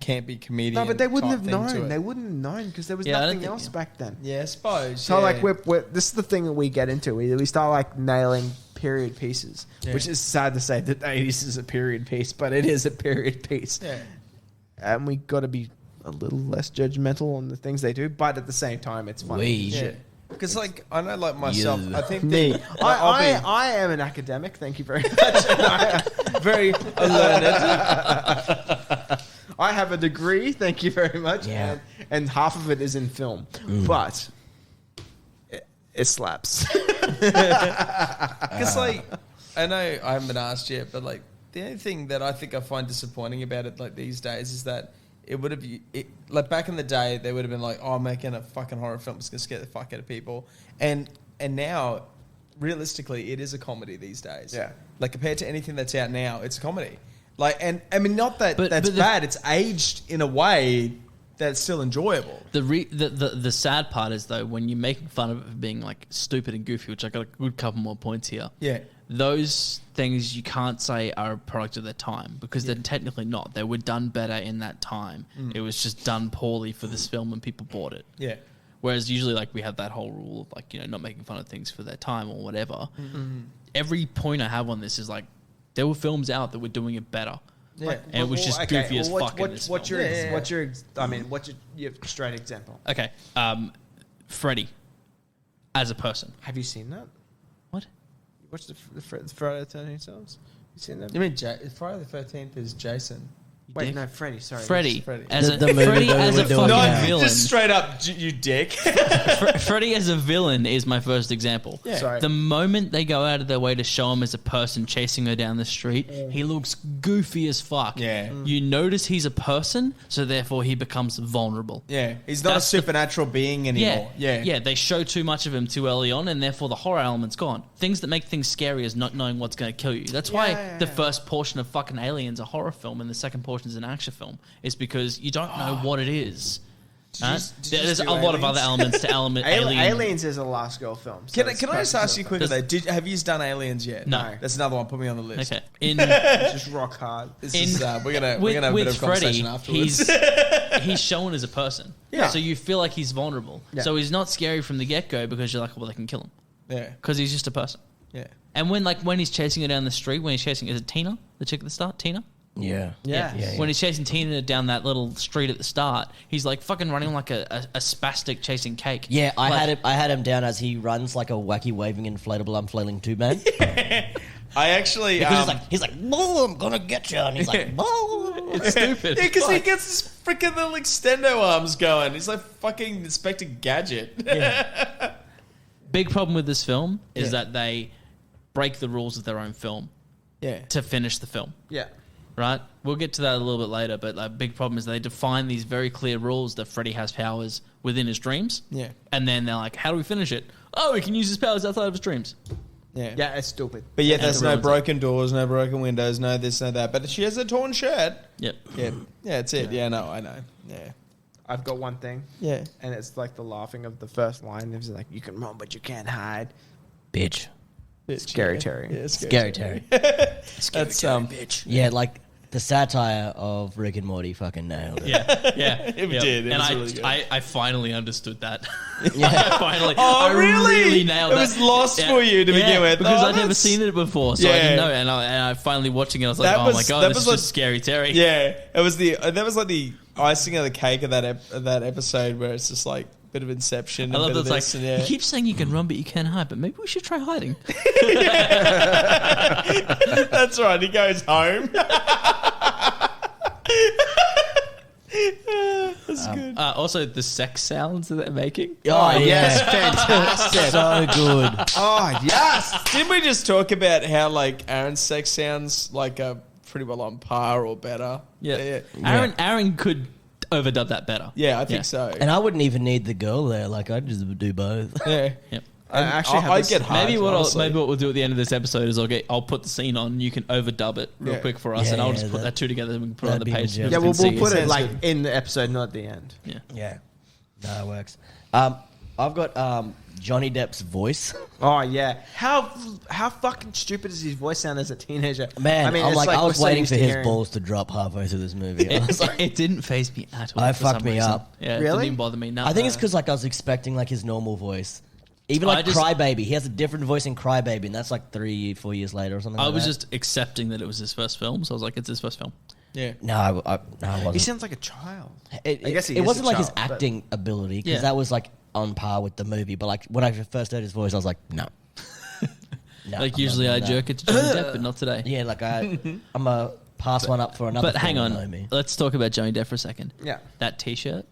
campy comedian. No, but they wouldn't type have thing to known. it. They wouldn't have known because there was Yeah, I don't nothing think- else back then. Yeah, I suppose. So yeah. like we're this is the thing that we get into. We start like nailing period pieces, Yeah. which is sad to say that the 80s is a period piece, but it is a period piece. Yeah. And we got to be a little less judgmental on the things they do, but at the same time, it's funny. We. Yeah. Because like I know, like myself, You. I think Me, I'll I am an academic. Thank you very much. be very learned. I have a degree. Thank you very much. Yeah. And half of it is in film, but it slaps. Because like I know I haven't been asked yet, but like the only thing that I think I find disappointing about it like these days is that it would have like back in the day they would have been like, oh, I'm making a fucking horror film, it's gonna scare the fuck out of people, and now realistically it is a comedy these days. Yeah. Like compared to anything that's out now, it's a comedy. Like, and I mean, not that But- that's but the- bad. It's aged in a way that's still enjoyable. The sad part is though when you're making fun of it for being like stupid and goofy, which I got a good couple more points here. Yeah. Those things you can't say are a product of their time because they're technically not. They were done better in that time. It was just done poorly for this film and people bought it. Yeah. Whereas usually like we have that whole rule of like, you know, not making fun of things for their time or whatever. Every point I have on this is like there were films out that were doing it better. Yeah. And it was just goofy as fuck in this What's film. what's your straight example? Okay. Freddy as a person. Have you seen that? What? You watched the Friday the 13th films? You seen them? You mean Friday the 13th is Jason? Wait, dick? no, Freddy. Sorry, Freddy it's Freddy. as The movie Freddy that as we're a doing fucking now. villain. Just straight up, you dick. Freddy as a villain is my first example. Yeah. Sorry. The moment they go out of their way to show him as a person chasing her down the street, he looks goofy as fuck. Yeah. You notice he's a person, so therefore he becomes vulnerable. Yeah, he's not That's a supernatural being anymore. Yeah, They show too much of him too early on, and therefore the horror element's gone. Things that make things scary is not knowing what's going to kill you. That's why the first portion of fucking Alien's a horror film, and the second portion is an action film. Is because you don't know what it is. Did you There's just a do lot of Aliens? other elements to Alien. Aliens is a last girl film. so Can it's I just perfect ask you for quickly Does- though? Have you done Aliens yet? No. That's another one. Put me on the list. Okay. In that. It's just rock hard. This In- is, we're gonna have a bit of a conversation afterwards. he's shown as a person. Yeah. So you feel like he's vulnerable. Yeah. So he's not scary from the get go because you're like, well, they can kill him yeah, because he's just a person. yeah, And when he's chasing her down the street, is it Tina, the chick at the start? Tina? Yeah. Yeah. Yeah. When he's chasing Tina down that little street at the start, he's like fucking running like a spastic chasing cake. Yeah, Like- I had him down as he runs like a wacky waving inflatable unflailing two man. I actually Because he's like, "Boo, I'm gonna get you," and he's like, "Boo." It's stupid. yeah, because he gets his freaking little extendo arms going. He's like fucking Inspector Gadget. Big problem with this film is Yeah. that they break the rules of their own film Yeah, to finish the film. Yeah. Right? We'll get to that a little bit later, but a big problem is they define these very clear rules that Freddy has powers within his dreams. Yeah. And then they're like, how do we finish it? Oh, he can use his powers outside of his dreams. yeah, Yeah, it's stupid. But yet And there's it no ruins it. broken doors, no broken windows, no this, no that. But she has a torn shirt. Yep. Yeah, yeah, that's it. Yeah, no, I know. Yeah, I've got one thing, yeah. and it's like the laughing of the first line. It's like, you can run, but you can't hide. Bitch. Scary Terry. Yeah, Scary Terry. That's Bitch. Yeah, like the satire of Rick and Morty fucking nailed it. Yeah. Yeah. It Yep. did. It and was I, really good. I finally understood that. Yeah. I finally. Oh, I really? nailed It that. was lost for you to begin with. Because Oh, I'd never that's- seen it before, so I Yeah. didn't know. And I finally watching it, I was like, That oh was- my god, that this was is like- just Scary Terry. Yeah, it was that was like the icing of the cake of that episode where it's just like a bit of Inception. I love that that it's like, you keep saying you can run but you can't hide, but maybe we should try hiding. That's right. He goes home. This Also, the sex sounds that they're making. Oh, yes, fantastic. So good. Oh, yes. Didn't we just talk about how like Aaron's sex sounds like pretty well on par or better? Yeah. yeah. Aaron could overdub that better. Yeah, I think so. And I wouldn't even need the girl there. Like, I'd just do both. Yeah. Yep. I get hard, Maybe what honestly. we'll do at the end of this episode is I'll put the scene on. You can overdub it real quick for us, Yeah, and I'll just yeah, put that two together and we can put it on the that'd be page. so majestic. Yeah, people we'll can put see it Sounds like in the episode, not at the end. Yeah. Yeah. No, it works. I've got Johnny Depp's voice. Oh yeah, how fucking stupid does his voice sound as a teenager? Man, I mean, I'm it's like, I we're was so waiting used for to his hearing- balls to drop halfway through this movie. I was like, It didn't faze me at all. It for fucked some me reason. up. Yeah, it Really? didn't even bother me. No. I think it's because like I was expecting like his normal voice. Even like Crybaby, he has a different voice in Crybaby, and that's like 3-4 years later or something. I like was that. just accepting that it was his first film, so I was like, it's his first film. Yeah. no, I wasn't. He sounds like a child. I guess he it is wasn't a like his child, but- acting ability because Yeah. that was like on par with the movie. But like when I first heard his voice, I was like, no. No, Like I'm usually not I doing that. jerk it to Johnny Depp, but not today. Yeah, like I'm a pass one up for another. But hang film that on, know me. let's talk about Johnny Depp for a second. Yeah. That T-shirt.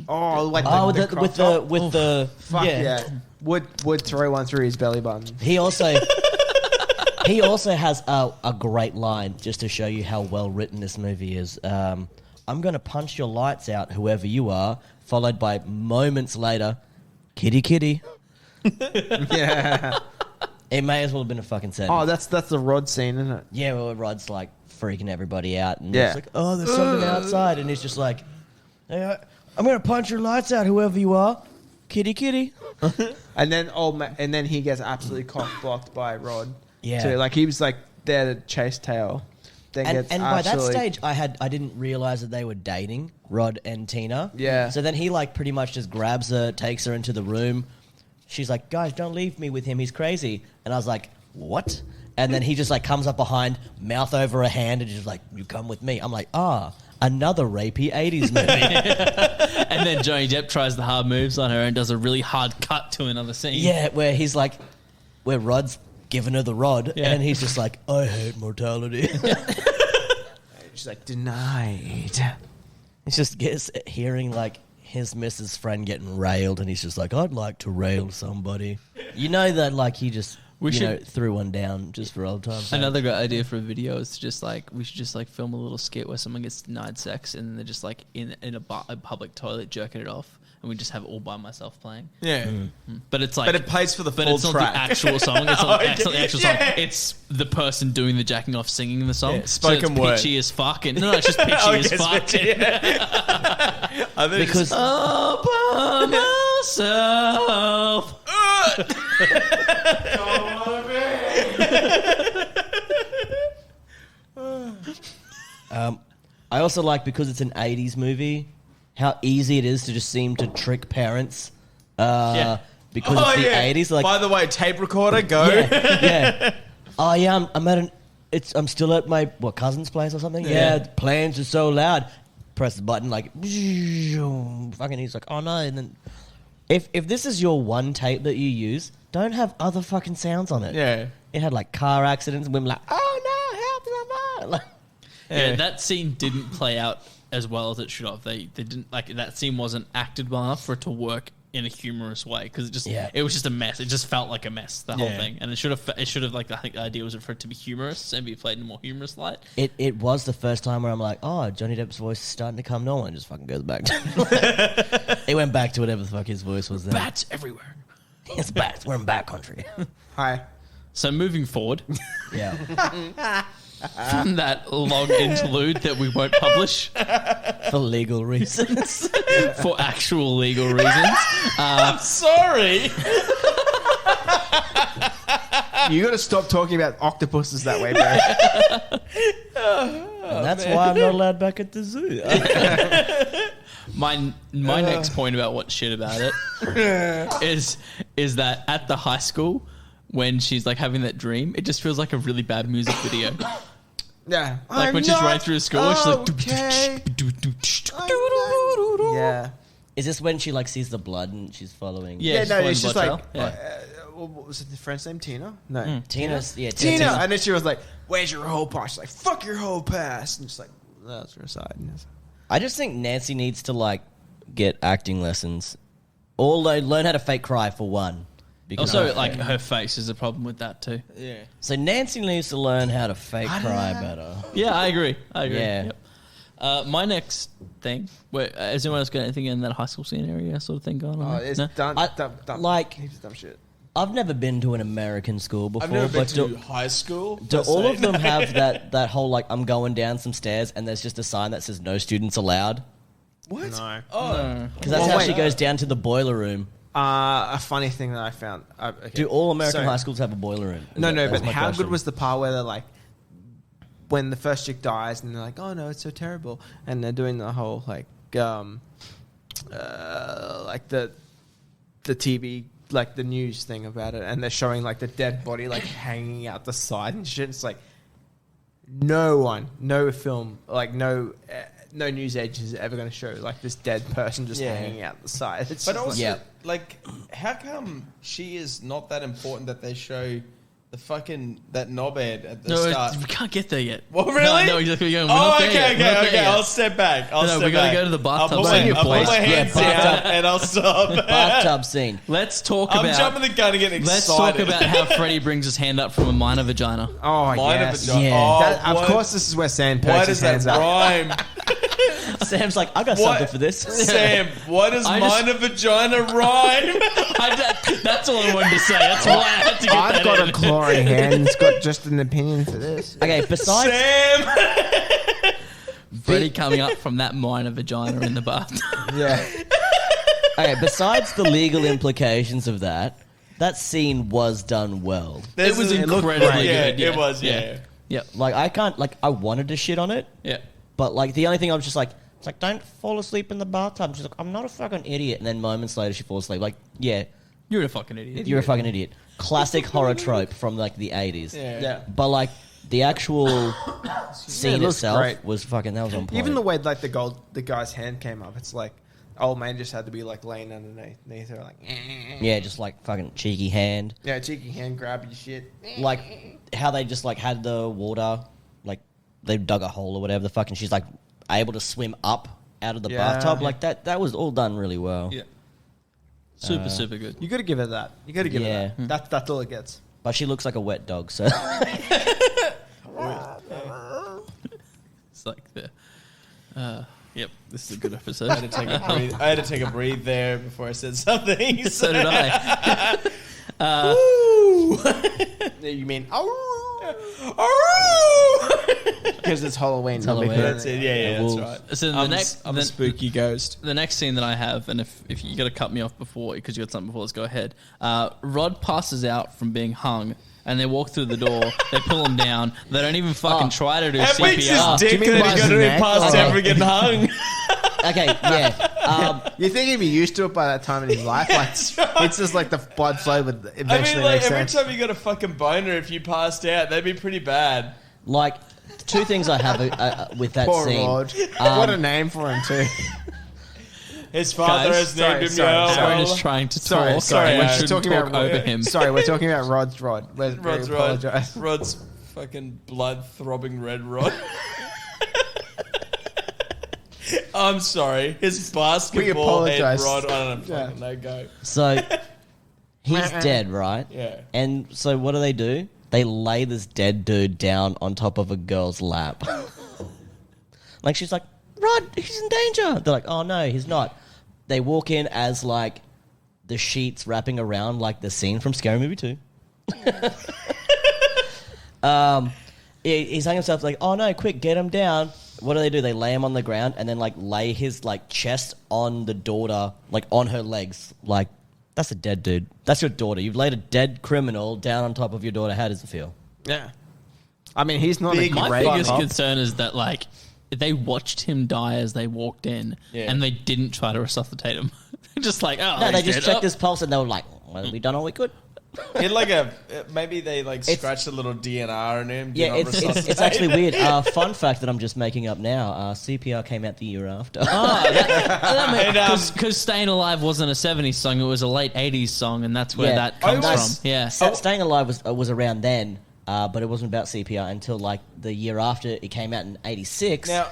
Oh, like Oh, the with crop top? the Fuck yeah. Would throw one through his belly button. He also has a great line just to show you how well written this movie is. I'm going to punch your lights out, whoever you are, followed by moments later, kitty kitty. Yeah. It may as well have been a fucking sentence. Oh, that's the Rod scene, isn't it? Yeah, well, Rod's like freaking everybody out, and Yeah. it's like, oh, there's something outside, and he's just like, hey, I'm going to punch your lights out, whoever you are, kitty kitty. And then he gets absolutely cock blocked by Rod. Yeah. So like he was like there to chase tail. Then And gets by that absolutely- stage, I didn't realize that they were dating, Rod and Tina. Yeah. So then he like pretty much just grabs her, takes her into the room. She's like, guys, don't leave me with him. He's crazy. And I was like, what? And then he just like comes up behind, mouth over a hand, and just like, you come with me. I'm like, another rapey 80s movie. And then Johnny Depp tries the hard moves on her and does a really hard cut to another scene. Yeah, where he's like, where Rod's giving her the rod, Yeah. and he's just like, I hate mortality. She's like denied. It's just hearing like his missus friend getting railed, and he's just like, I'd like to rail somebody. You know that like he just threw one down just for old times. Another great idea for a video is to just like we should just like film a little skit where someone gets denied sex and they're just like in a public toilet jerking it off, and we just have All By Myself playing. Yeah. But it's like, But it pays for the but full it's not track. the actual song. It's not the actual song. Yeah. It's the person doing the jacking off singing the song. Yeah, spoken so word. it's pitchy as fuck. And, no, it's just pitchy as it's fuck. pitchy, I think because All by myself. I also like, because it's an 80s movie, how easy it is to just seem to trick parents. Because it's the 80s. Like, By the way, tape recorder, go. yeah. Oh yeah, I'm still at my cousin's place or something. Yeah, the planes are so loud. Press the button, like fucking. He's like, oh no. And then if this is your one tape that you use, don't have other fucking sounds on it. Yeah. It had like car accidents and women like, oh no, help someone. Like, Yeah, that scene didn't play out as well as it should have. They didn't like that scene wasn't acted well enough for it to work in a humorous way, because it was just a mess. It just felt like a mess, the whole thing, and it should have like, I think the idea was for it to be humorous and be played in a more humorous light. it was the first time where I'm like, oh, Johnny Depp's voice is starting to come normal, and just fucking goes back. It went back to whatever the fuck his voice was then. Bats everywhere. It's bats. We're in bat country. Hi. So moving forward Yeah. from that long interlude that we won't publish For legal reasons. for actual legal reasons, Sorry. You got to stop talking about octopuses that way, bro. And that's why I'm not allowed back at the zoo. my next point about what's shit about it is that at the high school, when she's like having that dream, it just feels like a really bad music video. Yeah. Like when she's running through school, she's like, Yeah. Is this when she like sees the blood and she's following? Yeah, she's no, following it's the just blood like, trail. what was it, the friend's name? Tina? No. Tina's. Yeah, Tina. And then she was like, where's your hoe pass? She's like, fuck your hoe pass. And just like, that's her side. I just think Nancy needs to like get acting lessons, or learn how to fake cry for one. Because Also, like her face is a problem with that too. Yeah. so Nancy needs to learn how to fake cry better. Yeah, I agree. Yeah. Yep. My next thing, has anyone else got anything in that high school scene area sort of thing going on? Oh, it's No? dumb, I- dumb, dumb. like- Heaps of dumb shit. I've never been to an American school before, I've never been but to high school. do per all se. of them have that whole like I'm going down some stairs and there's just a sign that says no students allowed? What? No. Oh, Because that's Well, how wait. she goes down to the boiler room. A funny thing that I found. Okay. Do all American So- high schools have a boiler room? No, That's but my how question. good was the part where they're like, when the first chick dies and they're like, oh no, it's so terrible, and they're doing the whole like the TV, like the news thing about it, and they're showing like the dead body like hanging out the side and shit. It's like no film, like no news agency is ever going to show like this dead person just Yeah. hanging out the side. It's but just also, Yeah. like, how come she is not that important that they show the fucking that knobhead at the No, start? we can't get there yet. What, really? No, exactly. We're Oh, not there yet. okay. We're not there yet. I'll step back. we gotta go to the bathtub I'll put scene, my, I'll put please. my Yeah, hands bathtub. down and I'll stop. bathtub scene? Let's talk I'm about. jumping the gun and getting Let's excited. talk about how Freddie brings his hand up from a minor vagina. oh Mine yes. of a Yeah. Oh, That, of what- course, this is where Sam Why pokes does his hands that up. rhyme? Sam's like, I got What? something for this. Sam, why does I just- mine a vagina rhyme? That's all I wanted to say. That's why I had to get I've that got in. a claw in hand. It's got just an opinion for this. Okay, besides Sam! Freddie coming up from that minor vagina in the bathtub. Yeah. okay, besides the legal implications of that scene was done well. It was incredibly Yeah, good. it was, yeah. Yep. Like I wanted to shit on it, Yeah. but like the only thing I was just like, it's like don't fall asleep in the bathtub. She's like, I'm not a fucking idiot, and then moments later she falls asleep. Like, yeah, You're a fucking idiot. you're a fucking idiot. Classic horror trope from like the 80s. Yeah. But like the actual scene looks itself great. was fucking that was on point. Even the way like the guy's hand came up, it's like old man just had to be like laying underneath her, like yeah, just like fucking cheeky hand. yeah, cheeky hand grab your shit. Like how they just like had the water, like they dug a hole or whatever the fuck, and she's like able to swim up out of the Yeah. bathtub. Like that was all done really well. Yeah. Super good. You got to give it that. You got to give Yeah. it that. That's all it gets. But she looks like a wet dog, so It's like the. Yep. This is a good episode. I had to take a breathe there before I said something. So did I. You mean Oh! because it's Halloween? It's Halloween. That's it. Yeah, that's wolves. right. So I'm a spooky ghost. The next scene that I have, and if you got to cut me off before because you got something before, let's go ahead. Rod passes out from being hung, and they walk through the door. They pull him down. They don't even fucking try to do That makes his CPR. dick Do you mean that by he got his to be neck? passed Okay. out for getting hung. okay, yeah. You think he'd be used to it by that time in his life? Like, it's just like the blood flow would I eventually mean, like, make every sense. time you got a fucking boner, if you passed out, that'd be pretty bad. Like two things I have with that Poor scene. Rod. What a name for him too. His father Guys, has named him sorry. Aaron Yoel. is trying to Sorry, talk. sorry, and we we're shouldn't talking talk about over him. Sorry, we're talking about Rod's Rod. Rod's we apologize. Rod's fucking blood throbbing red Rod. I'm sorry. His basketball head apologise. Rod. I don't know. Yeah. Fucking no go. So he's dead, right? Yeah. And so what do? They lay this dead dude down on top of a girl's lap. Like she's like, Rod, he's in danger. They're like, oh no, he's not. They walk in as like the sheets wrapping around like the scene from Scary Movie 2. He's hanging himself like, oh no, quick, get him down. What do? They lay him on the ground and then like lay his like chest on the daughter, like on her legs. Like, that's a dead dude. That's your daughter. You've laid a dead criminal down on top of your daughter. How does it feel? Yeah. I mean, he's not Big a My great biggest cop. concern is that like they watched him die as they walked in, Yeah. and they didn't try to resuscitate him. Just like, oh, No, they he's just dead. checked Oh. his pulse and they were like, well, we done all we could. He had like maybe they like scratched a little DNR in him. Yeah, it's actually weird. Fun fact that I'm just making up now. CPR came out the year after. Because Staying Alive wasn't a 70s song, it was a late 80s song, and that's where Yeah. that comes was- from. Yeah. Staying Alive was around then, but it wasn't about CPR until like the year after it came out in '86. Now,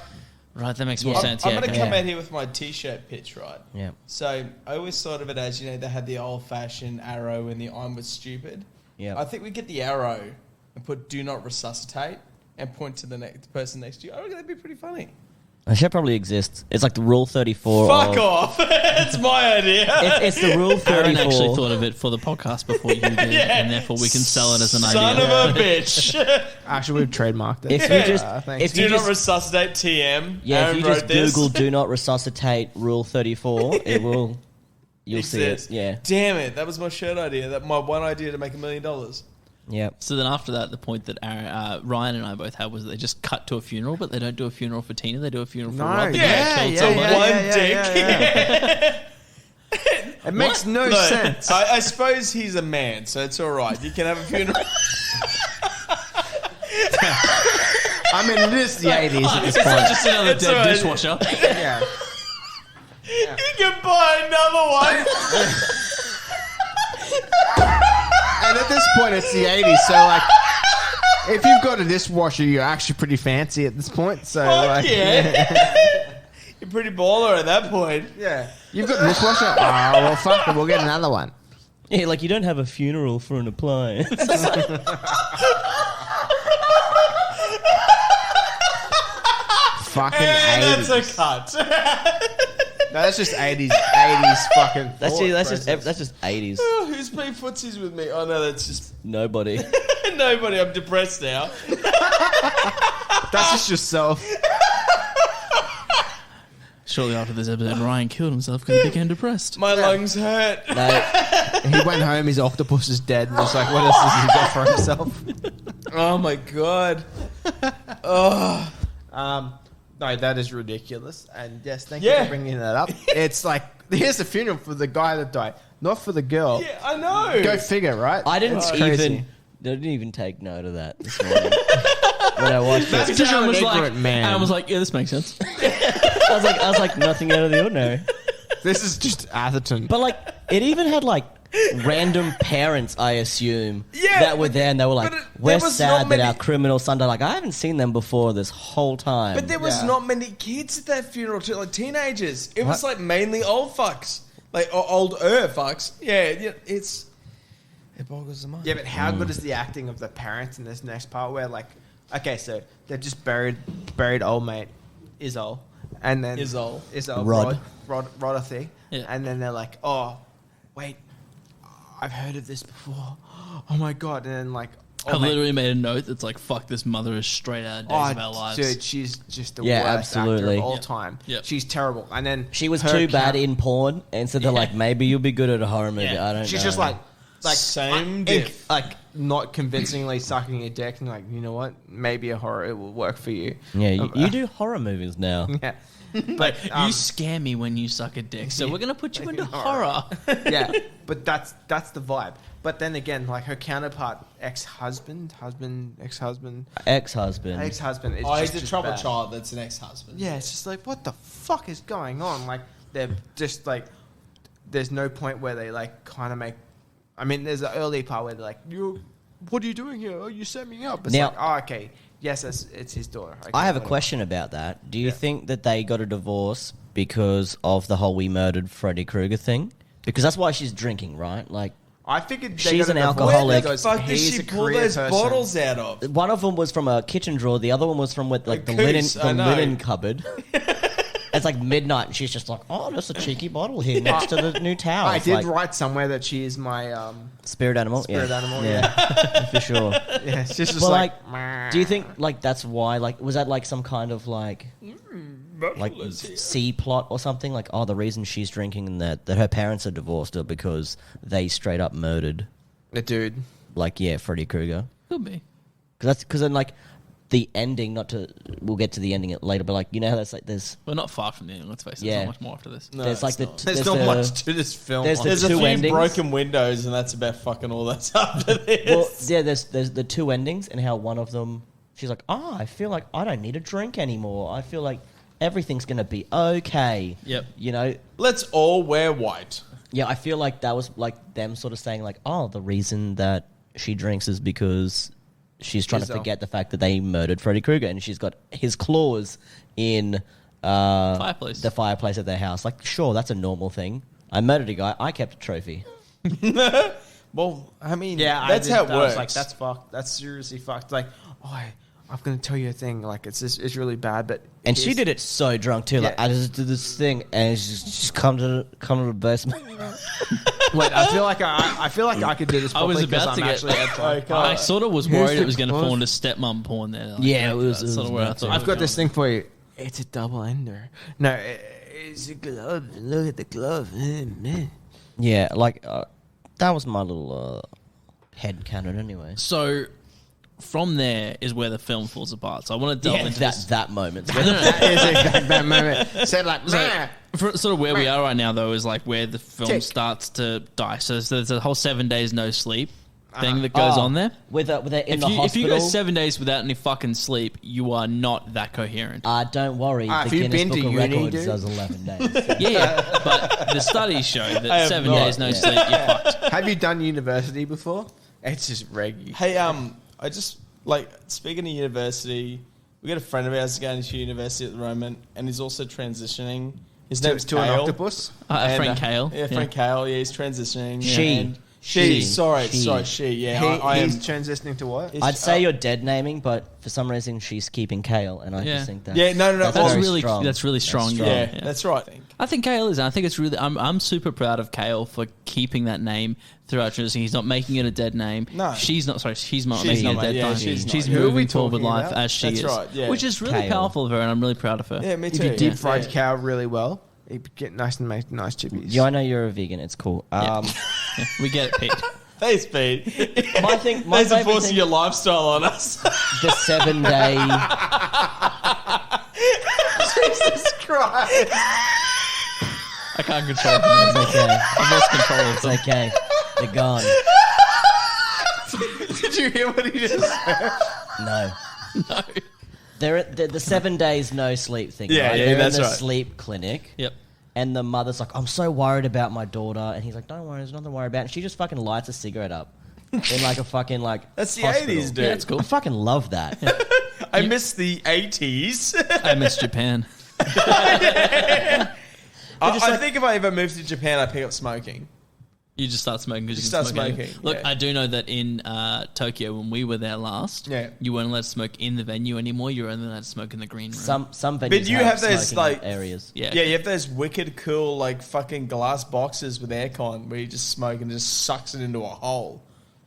Right, that makes more Yeah. sense. I'm Yeah, going to okay. come out here with my T-shirt pitch, right? Yeah. So I always thought of it as, they had the old-fashioned arrow and the I'm was stupid. Yeah. I think we get the arrow and put do not resuscitate and point to the next person next to you. I reckon that'd be pretty funny. It should probably exist. It's like the Rule 34. Fuck off. It's my idea. It's the Rule 34. Aaron actually thought of it for the podcast before you did, and therefore we can sell it as an Son idea. of a bitch. Actually, we've trademarked it. If you just, thanks. if Do you not just, resuscitate TM. yeah, Aaron if you just wrote this. Google "do not resuscitate Rule 34," it will, you'll see it. Exists. Yeah, Damn it. That was my shirt idea. That my one idea to make $1 million. yeah. So then after that, the point that Ryan and I both had was they just cut to a funeral, but they don't do a funeral for Tina. They do a funeral for No, Rob. yeah, killed yeah, someone. yeah, One yeah, dick. yeah. It makes no Look, sense. I suppose he's a man, so it's all right. You can have a funeral. I mean, it is the 80s at this It's not point. just another It's dead alright. dishwasher. Yeah. You can buy another one. And at this point, it's the 80s, so like, if you've got a dishwasher, you're actually pretty fancy at this point. So Fuck like, yeah. You're pretty baller at that point. yeah. You've got a dishwasher. Oh well, fuck it. We'll get another one. Yeah, like you don't have a funeral for an appliance. Fucking And 80s. that's a cut. No, that's just 80s fucking. That's thought just process. that's just 80s. Oh, who's playing footsies with me? Oh no, that's just Nobody. nobody. I'm depressed now. That's just yourself. Shortly after this episode, Ryan killed himself because he became depressed. My lungs hurt. No, He went home. His octopus is dead. And he's like, what else does he got for himself? Oh my god. No, that is ridiculous. And yes, thank Yeah. you for bringing that up. It's like, here's a funeral for the guy that died, not for the girl. Yeah, I know. Go figure, right? I didn't It's even. crazy. Didn't even take note of that this morning when I watched it. That's because you're an was like, ignorant man. Aaron was like, yeah, this makes sense. I was like nothing out of the ordinary. This is just Atherton. But like, it even had like random parents, I assume, Yeah, that were but- there, and they were like, but "We're there was sad not that many- our criminal son died." Like, I haven't seen them before this whole time. But there was Yeah. not many kids at that funeral, too, like teenagers. It was like mainly old fucks, like older fucks. Yeah, it boggles the mind. Yeah, but how good is the acting of the parents in this next part where, like, okay, so they've just buried old mate Izol, and then Izol. Rod. Rodothy, Yeah. and then they're like, oh, wait, I've heard of this before. Oh my god, and then like, I literally made a note that's like, fuck, this mother is straight out of Days of Our Lives. dude, she's just the Yeah, worst actor absolutely. of all Yep. time. Yep. She's terrible, and then she was her too bad char- in porn, and so they're like, "Maybe you'll be good at a horror movie." Yeah. I don't know. She's just like Same like, diff. like not convincingly sucking a dick and like, you know what? Maybe a horror it will work for you. yeah, you do horror movies now. Yeah. Like, But you scare me when you suck a dick, so we're going to put you into horror. yeah, but that's the vibe. But then again, like her counterpart, ex-husband is Ex-husband. Oh, he's just a troubled bad. child. That's an ex-husband. Yeah, it's just like, what the fuck is going on? Like they're just like, there's no point where they like kind of make. I mean, there's an early part where they're like, what are you doing here? Oh, you set me up. It's Now- like, oh, okay, yes, it's his daughter. Okay, I have a whatever. question about that. Do you Yeah. think that they got a divorce because of the whole "we murdered Freddy Krueger" thing? Because that's why she's drinking, right? Like, I figured they She's got an a divorce alcoholic. Where the because fuck did he's she a pull career those person. bottles out of? one of them was from a kitchen drawer, the other one was from with like A the goose, I know. linen cupboard. It's like midnight, and she's just like, "Oh, just a cheeky bottle here next to the new towel." I It's did like, write somewhere that she is my spirit animal. spirit yeah. animal. Yeah, for sure. Yeah, it's just But like, like, do you think like that's why? Like, was that like some kind of like C plot or something? Like, oh, the reason she's drinking and that her parents are divorced are because they straight up murdered, the dude. like, yeah, Freddy Krueger. Could be. Because then like the ending. We'll get to the ending later, but like, you know how that's like there's We're not far from the end, let's face it. Yeah. There's not much more after this. No, there's like it's the not. There's there's not the- much to this film. there's the There's a two few endings. broken windows, and that's about fucking all that's after this. Well, yeah, there's the two endings, and how one of them, she's like, "Oh, I feel like I don't need a drink anymore. I feel like everything's gonna be okay." Yep. You know, Let's all wear white. yeah, I feel like that was like them sort of saying like, "Oh, the reason that she drinks is because she's trying to Izzo. forget the fact that they murdered Freddy Krueger, and she's got his claws in Fireplace. the fireplace at their house. Like, sure, that's a normal thing. I murdered a guy. I kept a trophy. Well, I mean, Yeah, that's how it I works. was like, that's fucked. That's seriously fucked. Like, I'm going to tell you a thing. Like, it's really bad, but... And she did it so drunk too. Like, Yeah. I just did this thing, and she's just come to the basement. Wait, I feel like I could do this I was properly because about to I'm get- actually at drunk. I sort of was Here's worried the it was going to close- fall into stepmom porn there. Like, Yeah, it was- That's it sort of was where I about thought. to. I've got this thing for you. It's a double ender. No, it's a glove. Look at the glove. Yeah, like that was my little head canon anyway. So from there is where the film falls apart. So I want to delve into this. that moment. That is exactly that moment. Said like, So, for sort of where we are right now, though, is like where the film Tick. starts to die. So there's a whole 7 days no sleep thing that goes on there. With in the If hospital. you go 7 days without any fucking sleep, you are not that coherent. Don't worry, If the you've Guinness been Book to of uni, Records dude. does 11 days. Yeah, but the studies show I that have 7 not, days no yeah. sleep, you're fucked. have you done university before? It's just reggy. Hey, I just like speaking of university. We got a friend of ours going to university at the moment, and he's also transitioning. His name's To an Kale. octopus? And, Frank Kale. Yeah, Frank Kale. Yeah, he's transitioning. She. And She. Sorry. Yeah, He's am. transitioning to what? It's- I'd say you're dead naming, but for some reason she's keeping Kale, and I Yeah. just think that. Yeah, no. That's That's very really strong. that's really strong. strong. Yeah, that's right. I think Kale is. And I think it's really. I'm super proud of Kale for keeping that name throughout transitioning. He's not making it a dead name. No. She's not. Sorry, she's not She's making not it a dead ma- yeah, name. she's She's not. Who are we moving forward with talking life about? as she That's is, right, yeah. which is really Kale. powerful of her, and I'm really proud of her. Yeah, me If too. you deep Yeah. fried cow really well, it get nice and make nice chippies. Yeah, I know you're a vegan. It's cool. Yeah, we get it, Pete. Thanks, Pete. My thing, my Thanks for favorite forcing thing, your lifestyle on us. the 7 day. Jesus Christ! I can't control them. It's okay. I've lost control of It's them. okay. They're gone. Did you hear what he just said? No. No. They're at the 7 days no sleep thing. Yeah, right? yeah, They're that's in the right. sleep clinic. Yep. And the mother's like, I'm so worried about my daughter. And he's like, don't worry, there's nothing to worry about. And she just fucking lights a cigarette up in like a fucking like That's the hospital. 80s, dude. Yeah, it's cool. I fucking love that. I miss the 80s. I miss Japan. I think if I ever moved to Japan, I'd pick up smoking. You just start smoking because you Just can start smoke anywhere. smoking, Look, yeah. I do know that in Tokyo, when we were there last, Yeah. you weren't allowed to smoke in the venue anymore. You were only allowed to smoke in the green room. Some venues But you have those, smoking like- areas. yeah. Yeah, you have those wicked cool, like, fucking glass boxes with aircon where you just smoke and it just sucks it into a hole.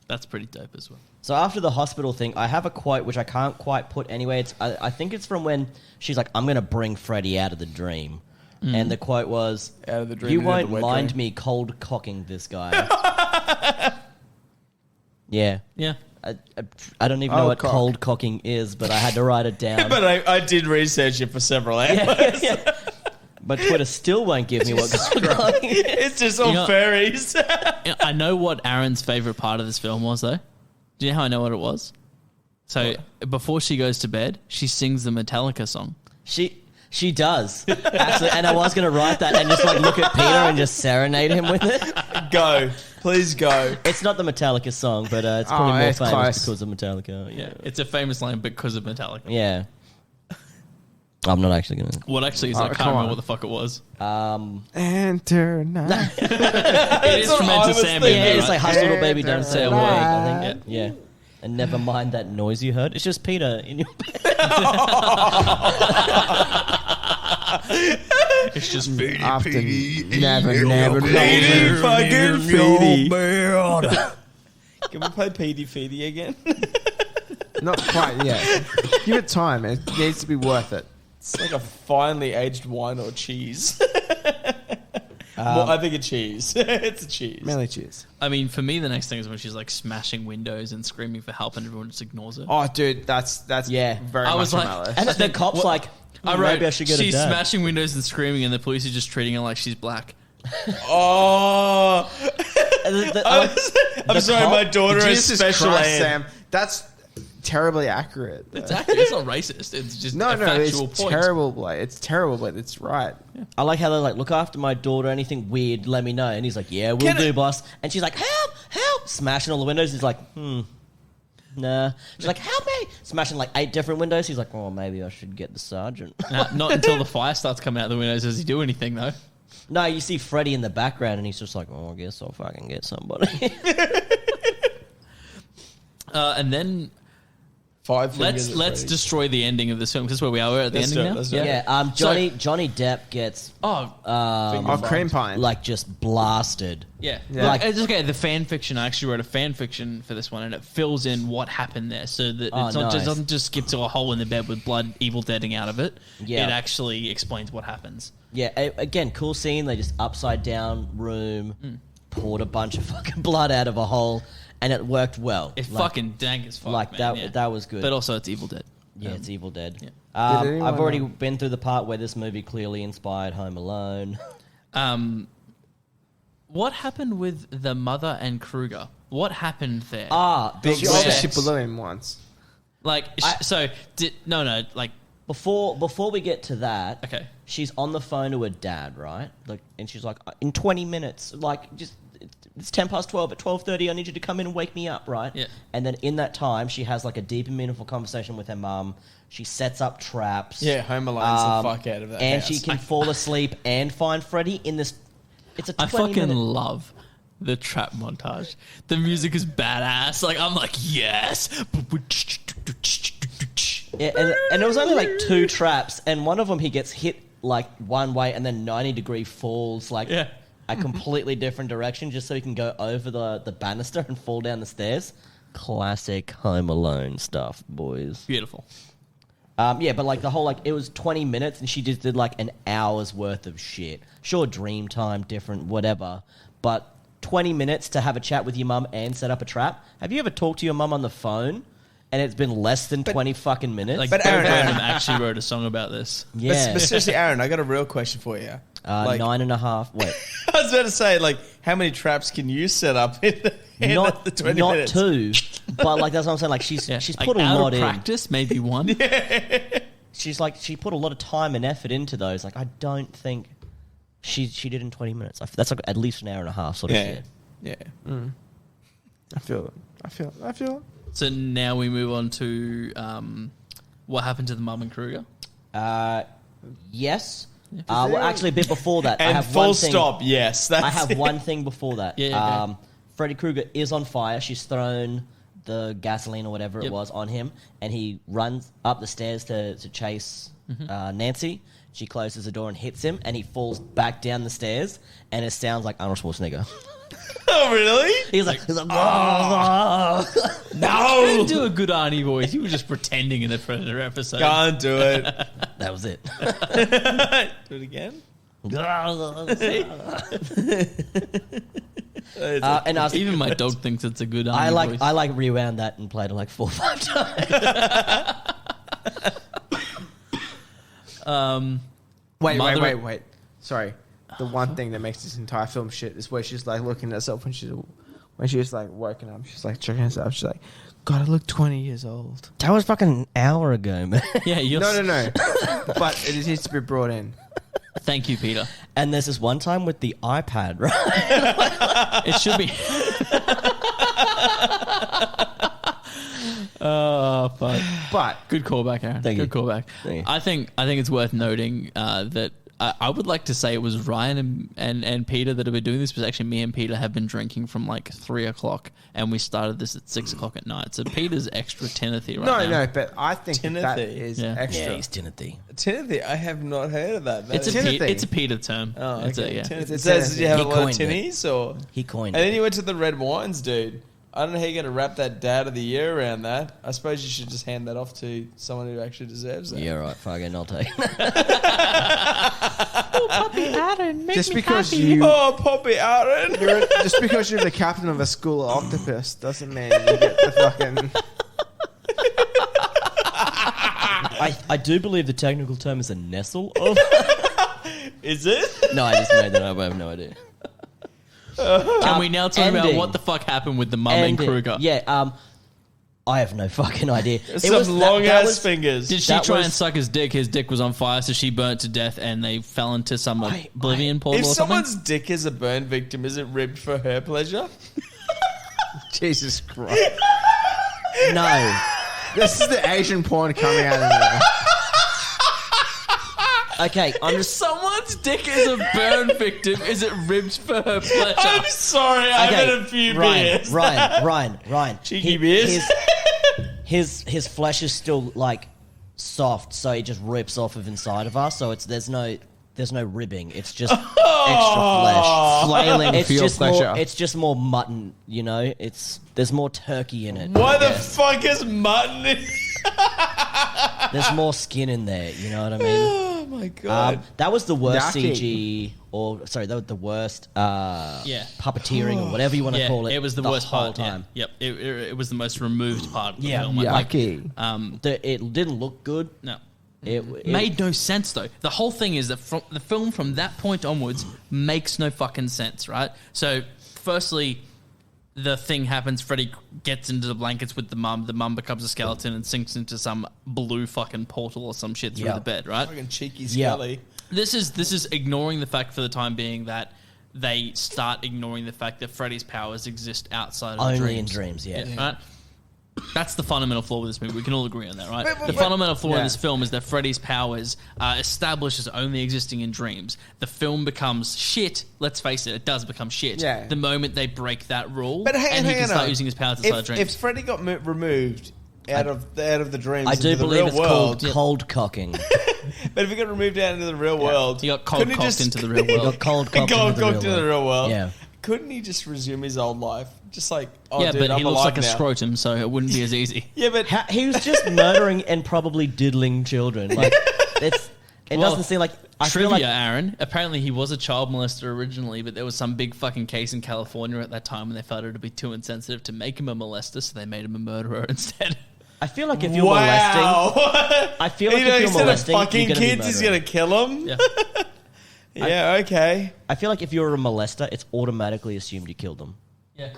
That's pretty dope as well. So after the hospital thing, I have a quote which I can't quite put anywhere. I think it's from when she's like, I'm going to bring Freddie out of the dream. And the quote was, Out of the dream you and into won't the wet mind dream." me cold cocking this guy. Yeah. Yeah. I don't even know Oh, what cock. cold cocking is, but I had to write it down. But I did research it for several hours. But Twitter still won't give me what cold cocking is. It's just all You know- furries. I know what Aaron's favorite part of this film was, though. Do you know how I know what it was? So before she goes to bed, she sings the Metallica song. She does. Actually, and I was going to write that and just like look at Peter and just serenade him with it. Go. Please go. It's not the Metallica song, but it's probably more it's famous close. because of Metallica. Yeah, it's a famous line because of Metallica. Yeah. I'm not actually going to. What actually is? I can't come remember on. what the fuck it was. Enter night. It is what from I Enter was Sandman. thinking. Yeah, it's right? like Hush Little Baby, Don't Say a Word. I think. Yeah. Yeah. And never mind that noise you heard. It's just Peter in your bed. It's just Feety. After never Petey fucking Feety. Bed. Can we play Petey Feety again? Not quite yet. Give it time. It needs to be worth it. It's like a finely aged wine or cheese. Well, I think a cheese. It's a cheese. Mainly cheers. I mean, for me, the next thing is when she's like smashing windows and screaming for help, and everyone just ignores her. Oh, dude, that's Yeah. very I much was on like- my list. And the cop's like, I wrote, maybe I should get she's a dad. smashing windows and screaming, and the police are just treating her like she's black. Oh. I'm sorry, cop- my daughter has Jesus special Christ, ed. Sam. That's terribly accurate. It's actually, it's not racist. It's just No, a no, it's factual point. terrible, Blake. It's terrible, but it's right. I like how they're like, look after my daughter. Anything weird, let me know. And he's like, yeah, we'll Can do, I- boss. And she's like, help, help, smashing all the windows. He's like, nah. She's like, help me, smashing like 8 different windows. He's like, oh, maybe I should get the sergeant. Not until the fire starts coming out the windows does he do anything, though. No, you see Freddy in the background, and he's just like, oh, I guess I'll fucking get somebody. And then 5 fingers. let's destroy the ending of this film, because that's where we are. We're at the ending now. Yeah, Johnny Depp gets cream pie. like just blasted. Yeah. Yeah. Like, it's okay. The fan fiction, I actually wrote a fan fiction for this one, and it fills in what happened there, so that it's not just doesn't just skip to a hole in the bed with blood, evil deading out of it. Yeah. It actually explains what happens. Yeah, again, cool scene. They just upside down room, poured a bunch of fucking blood out of a hole, and it worked well. It fucking dank as fuck, like man, that. yeah. That was good. But also, it's Evil Dead. Yeah, it's Evil Dead. Yeah. I've already been through the part where this movie clearly inspired Home Alone. What happened with the mother and Kruger? What happened there? She obviously blew him once. Like, Before we get to that, okay. She's on the phone to her dad, right? Like, and she's like, in 20 minutes, like, just it's 12:10. At 12:30, I need you to come in and wake me up, right? Yeah. And then in that time, she has like a deep and meaningful conversation with her mum. She sets up traps. Yeah, Home Alone's the fuck out of that and house. she can fall asleep and find Freddy in this. It's a 20 I fucking minute. love the trap montage. The music is badass. Like, I'm like, yes. Yeah, and it was only like 2 traps, and one of them he gets hit like one way and then 90-degree falls like a completely different direction just so he can go over the banister and fall down the stairs. Classic Home Alone stuff, boys. Beautiful. Yeah, but like the whole it was 20 minutes and she just did like an hour's worth of shit. Sure, dream time, different, whatever, but 20 minutes to have a chat with your mum and set up a trap. Have you ever talked to your mum on the phone and it's been less than 20 fucking minutes? Like, But Bo Aaron- Burnham actually wrote a song about this. Yeah. But seriously, Aaron, I got a real question for you. 9.5. Wait. I was about to say, like, how many traps can you set up in the 20 minutes? 2, but like that's what I'm saying. Like she's put a out lot of in. practice, maybe 1. She put a lot of time and effort into those. Like I don't think she did in 20 minutes. That's like at least an hour and a half sort of shit. Yeah. I feel it. So now we move on to what happened to the mum and Kruger. Yes. Well, actually, a bit before that, And I have full one thing. stop, yes. That's I have it. one thing before that. Yeah, okay. Freddy Krueger is on fire. She's thrown the gasoline or whatever it was on him, and he runs up the stairs to chase Nancy. She closes the door and hits him, and he falls back down the stairs, and it sounds like Arnold Schwarzenegger. Oh, really? He's like You No! didn't do a good Arnie voice. You were just pretending in the Predator episode. Can't do it. that was it. Do it again? And I was, Even my dog thinks it's a good Arnie voice. I rewound that and played it like 4 or 5 times. Wait. Sorry. The one thing that makes this entire film shit is where she's like looking at herself when she's like woken up. She's like checking herself. She's like, God, I look 20 years old. That was fucking an hour ago, man. Yeah, No. But it needs to be brought in. Thank you, Peter. And there's this one time with the iPad, right? It should be. Oh, fuck. But Good callback, Aaron. Thank Good you. callback. Thank you. I think it's worth noting that I would like to say it was Ryan and Peter that have been doing this, but actually me and Peter have been drinking from like 3 o'clock, and we started this at 6 o'clock at night. So Peter's extra Timothy right now. no, but I think that Timothy. is Yeah. extra. Yeah, he's Timothy. Timothy, I have not heard of that. It's Timothy. it's a Peter term. Oh, It's okay. yeah. Timothy. It's So, did you have He a lot of coined it. tinnies? Or? He coined And then it. you went to the red wines, dude. I don't know how you're going to wrap that Dad of the Year around that. I suppose you should just hand that off to someone who actually deserves that. Yeah, right. Fucking, I'll take it. Just because you Oh, Poppy Aaron. just because you're the captain of a school of octopus doesn't mean you get the fucking. I do believe the technical term is a nestle. Of Is it? no, I just made that up. I have no idea. Can we now talk about ending. what the fuck happened with the mum and Kruger? Yeah, I have no fucking idea. Some long ass fingers. Did she That try was- and suck his dick? His dick was on fire, so she burnt to death, and they fell into some oblivion portal If or something. someone's dick is a burn victim, is it ribbed for her pleasure? Jesus Christ. No. This is the Asian porn coming out of there. Okay, I'm If just someone's dick is a burn victim, is it ribbed for her pleasure? I'm sorry, I've had a few beers. Ryan. Cheeky beers. His flesh is still like soft, so it just rips off of inside of her. So there's no ribbing. It's just extra flesh. Flailing It's for your just pleasure. more. It's just more mutton. You know, there's more turkey in it. Why I the guess. fuck is mutton in There's more skin in there. You know what I mean? Oh my god. That was the worst Yucky. CG, that was the worst puppeteering or whatever you want to call it. It was the worst whole part. time. Yeah. Yep, it was the most removed part of the Yeah. film. Yucky. It didn't look good. No. It Made no sense though. The whole thing is that the film from that point onwards makes no fucking sense, right? So, firstly, the thing happens. Freddy gets into the blankets with the mum. The mum becomes a skeleton and sinks into some blue fucking portal or some shit through Yeah. the bed, right? Fucking cheeky Yeah. Scully. This is ignoring the fact for the time being that they start ignoring the fact that Freddy's powers exist outside of only in dreams. dreams. Yeah. Right? That's the fundamental flaw with this movie. We can all agree on that, right? But- The fundamental flaw Yeah. in this film is that Freddy's powers are established as only existing in dreams. The film becomes shit. Let's face it, it does become shit. Yeah. The moment they break that rule, But hang and he can on. start using his powers outside If dreams. Freddy got removed out of the dreams I do into the believe real it's world, called cold cocking. but if he got removed out into the real world, He got cold couldn't he cocked just- into the real He world. got cold cocked Cold into cocked the into the real world. Yeah. Couldn't he just resume his old life? Just like, oh, Yeah, dude, but I'm he looks alive like a now. scrotum, so it wouldn't be as easy. Yeah, but He was just murdering and probably diddling children. Like it Well, doesn't seem like I Trivia, feel like Aaron. Apparently, he was a child molester originally, but there was some big fucking case in California at that time when they felt it would be too insensitive to make him a molester, so they made him a murderer instead. I feel like if you're molesting, wow. I feel like if you're instead molesting, of fucking you're gonna be kids, he's murdering. gonna kill them. Yeah. Yeah, okay. I feel like if you're a molester, it's automatically assumed you killed them. Yeah.